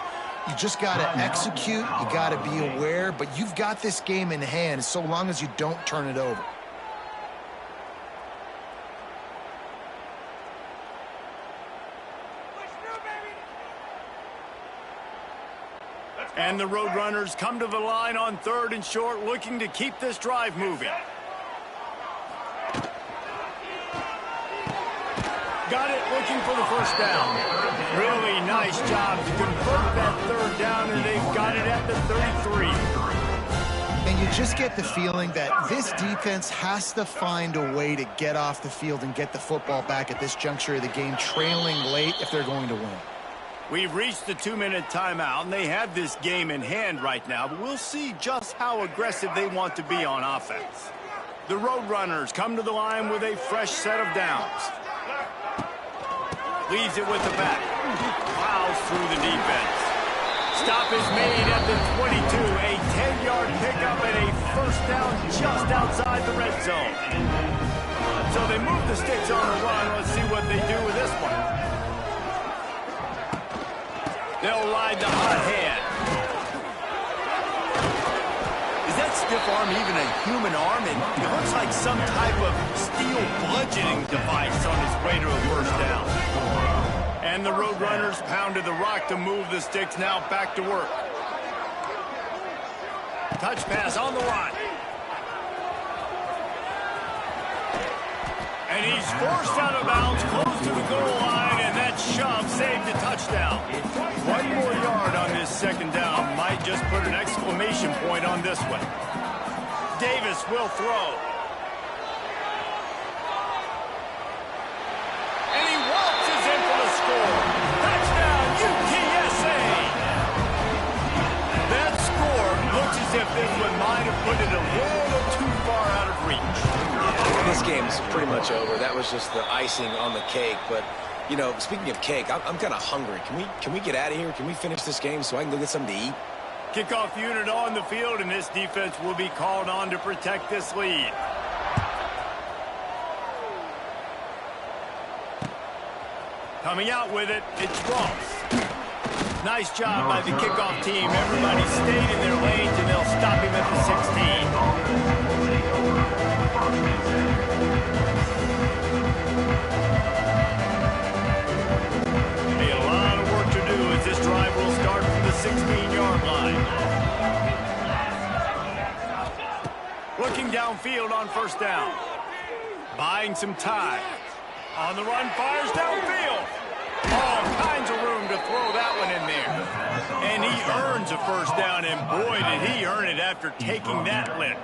C: You just got to execute. You got to be aware, but you've got this game in hand so long as you don't turn it over.
A: And the Roadrunners come to the line on 3rd and short, looking to keep this drive moving. Got it, looking for the first down. Really nice job to convert that third down, and they've got it at the 33.
C: And you just get the feeling that this defense has to find a way to get off the field and get the football back at this juncture of the game, trailing late if they're going to win.
A: We've reached the 2-minute timeout, and they have this game in hand right now, but we'll see just how aggressive they want to be on offense. The Roadrunners come to the line with a fresh set of downs. Leaves it with the back. Plows through the defense. Stop is made at the 22. A 10-yard pickup and a first down just outside the red zone. So they move the sticks on the run. Let's see what they do with this one. They'll ride the hot hand. Is that stiff arm even a human arm? And it looks like some type of steel bludgeoning device on its way to a first down. And the Roadrunners pounded the rock to move the sticks. Now back to work. Touch pass on the run. And he's forced out of bounds, close to the goal line, and that shove saved a touchdown. 1 more yard on this second down might just put an exclamation point on this one. Davis will throw. And he waltzes in for the score. Touchdown, UTSA! That score looks as if this one might have put it a little too far out of reach.
B: This game's pretty much over. That was just the icing on the cake. But, you know, speaking of cake, I'm kind of hungry. Can we get out of here? Can we finish this game so I can go get something to eat?
A: Kickoff unit on the field, and this defense will be called on to protect this lead. Coming out with it, it's Ross. Nice job by the kickoff team. Everybody stayed in their lanes, and they'll stop him at the 16. Hey, a lot of work to do as this drive will start from the 16-yard line. Looking downfield on first down. Buying some time. On the run, fires downfield. All kinds of room to throw that one in there. And he earns a first down, and boy, did he earn it after taking that lick.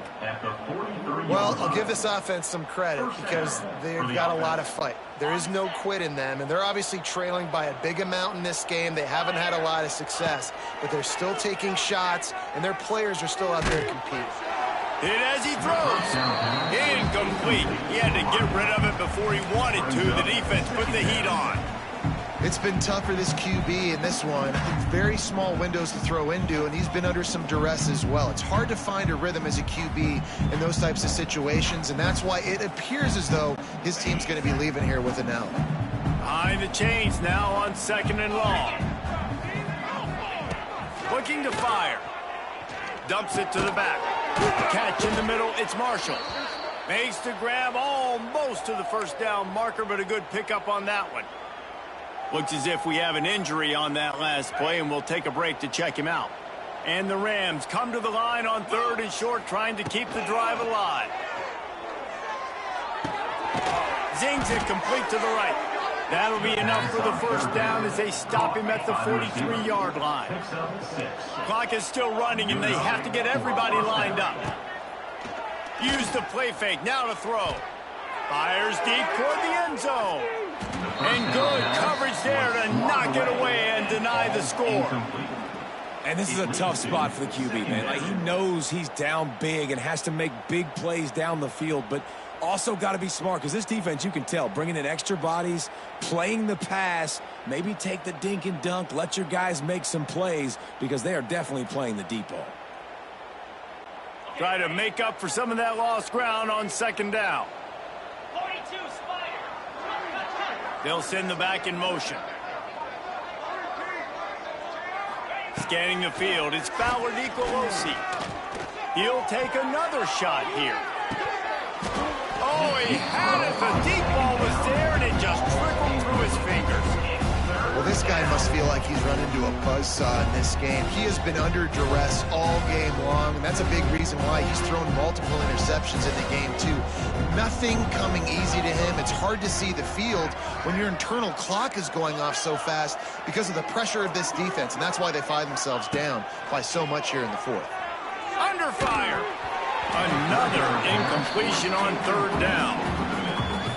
C: Well, I'll give this offense some credit because they've got a lot of fight. There is no quit in them, and they're obviously trailing by a big amount in this game. They haven't had a lot of success, but they're still taking shots, and their players are still out there competing.
A: Hit as he throws. Incomplete. He had to get rid of it before he wanted to. The defense put the heat on.
C: It's been tough for this QB in this one. Very small windows to throw into, and he's been under some duress as well. It's hard to find a rhythm as a QB in those types of situations, and that's why it appears as though his team's going to be leaving here with an L.
A: Behind the chains now on 2nd and long. Looking to fire. Dumps it to the back. Catch in the middle, it's Marshall. Makes the grab almost to the first down marker, but a good pickup on that one. Looks as if we have an injury on that last play, and we'll take a break to check him out. And the Rams come to the line on 3rd and short, trying to keep the drive alive. Zings it complete to the right. That'll be enough for the first down as they stop him at the 43-yard line. Clock is still running, and they have to get everybody lined up. Use the play fake, now to throw. Fires deep toward the end zone. And good coverage there to knock it away and deny the score.
B: And this is a tough spot for the QB, man. Like, he knows he's down big and has to make big plays down the field, but also got to be smart because this defense, you can tell, bringing in extra bodies, playing the pass, maybe take the dink and dunk, let your guys make some plays because they are definitely playing the deep ball.
A: Try to make up for some of that lost ground on 2nd down. They'll send the back in motion. Scanning the field, it's Fowler Nicolosi. He'll take another shot here. Oh, he had it. The deep ball was there, and it just trickled through his fingers.
C: Well, this guy must feel like he's run into a buzzsaw in this game. He has been under duress all game long, and that's a big reason why he's thrown multiple interceptions in the game, too. Nothing coming easy to him. It's hard to see the field when your internal clock is going off so fast because of the pressure of this defense, and that's why they find themselves down by so much here in the fourth.
A: Under fire. Another incompletion on third down.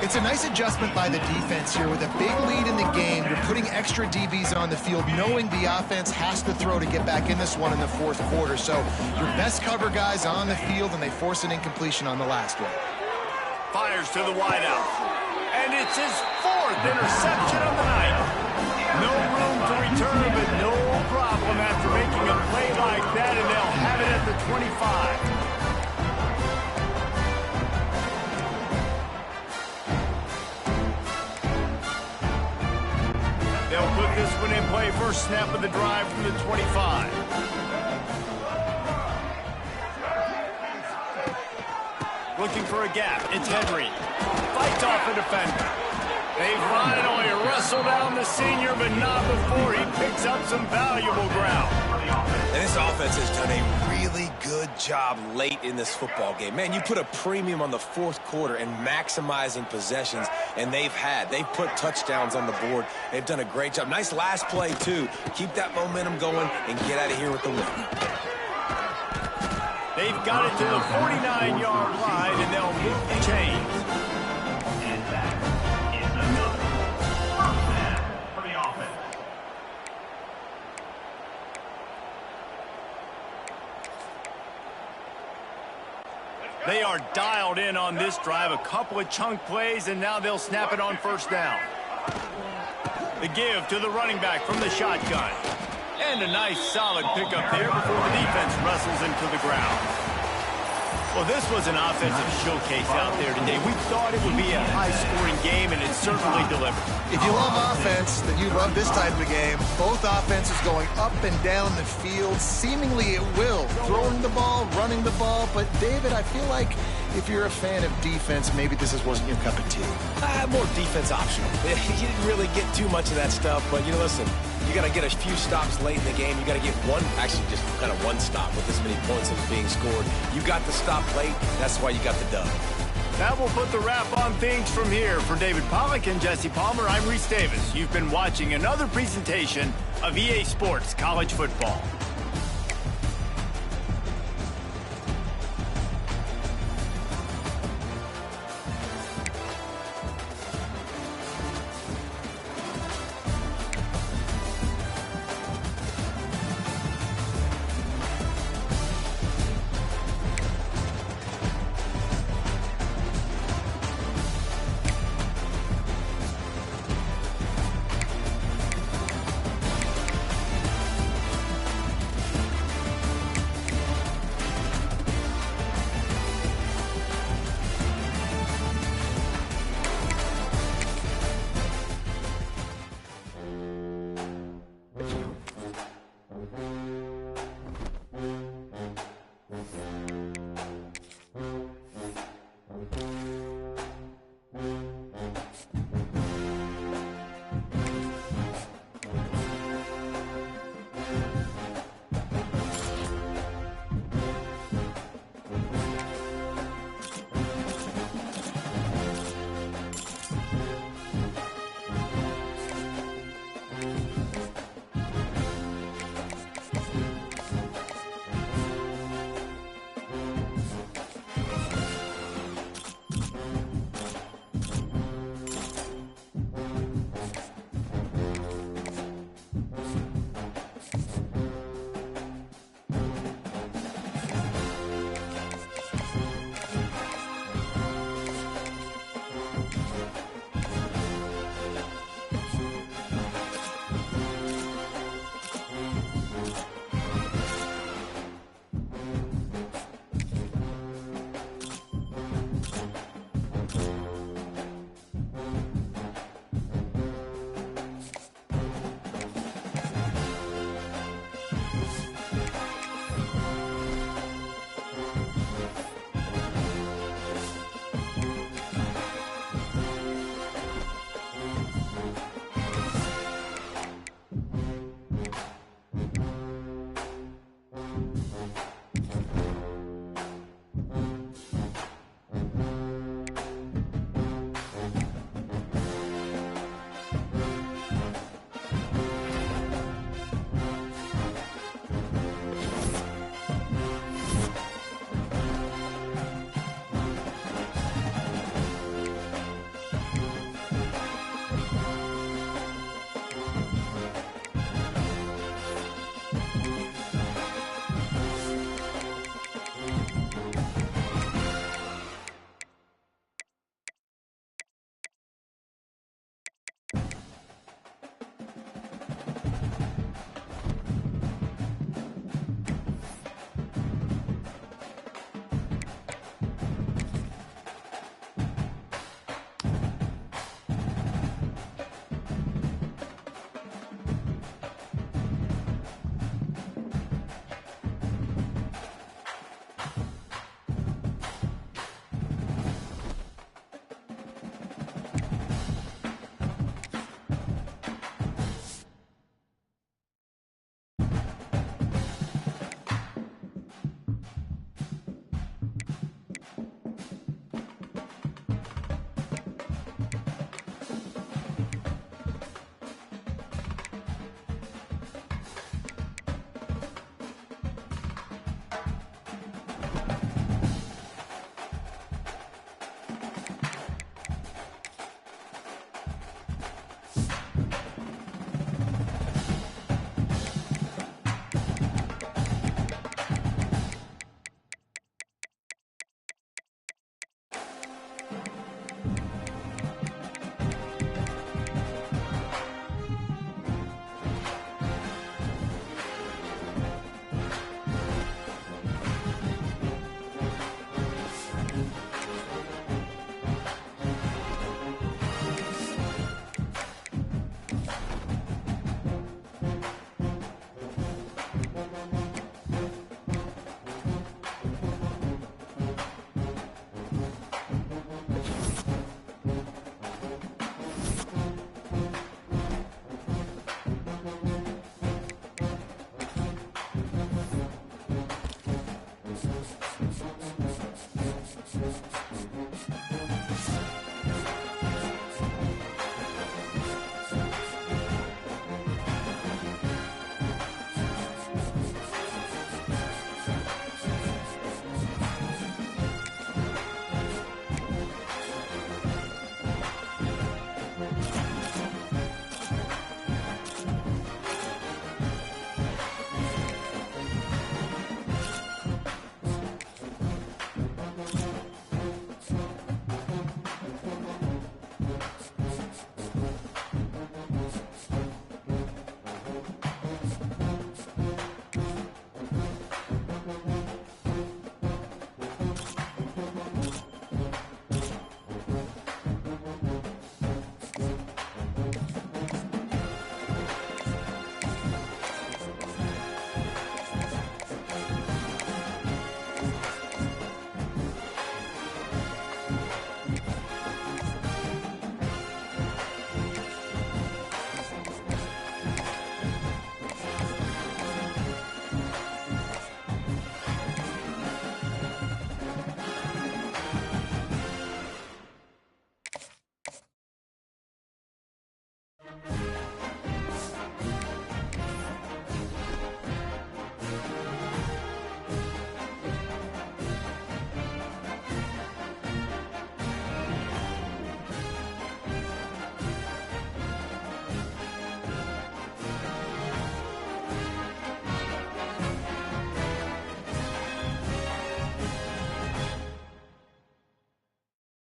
C: It's a nice adjustment by the defense here. With a big lead in the game, you're putting extra DBs on the field, knowing the offense has to throw to get back in this one in the fourth quarter. So your best cover guys on the field, and they force an incompletion on the last one.
A: Fires to the wideout. And it's his fourth interception of the night. No room to return, but no problem after making a play like that, and they'll have it at the 25. They'll put this one in play. First snap of the drive from the 25. Looking for a gap. It's Henry. Fights off a defender. They finally wrestle down the senior, but not before he picks up some valuable ground.
B: And this offense has done a really good job late in this football game. Man, you put a premium on the fourth quarter and maximizing possessions, and they've put touchdowns on the board. They've done a great job. Nice last play, too. Keep that momentum going and get out of here with the win.
A: They've got it to the 49-yard line, and they'll move the chains.
D: And that is another first down for the offense.
A: They are dialed in on this drive. A couple of chunk plays, and now they'll snap it on first down. The give to the running back from the shotgun. And a nice solid pickup there before the defense wrestles him to the ground. Well, this was an offensive showcase out there today. We thought it would be a high-scoring game, and it certainly delivered.
C: If you love offense, then you love this type of game. Both offenses going up and down the field, seemingly at will. Throwing the ball, running the ball. But, David, I feel like if you're a fan of defense, maybe this wasn't your cup of tea.
B: More defense optional. You didn't really get too much of that stuff, but, listen, you got to get a few stops late in the game. You got to get just kind of one stop with this many points that was being scored. You got the stop late. That's why you got the dub.
A: That will put the wrap on things from here. For David Pollack and Jesse Palmer, I'm Reese Davis. You've been watching another presentation of EA Sports College Football.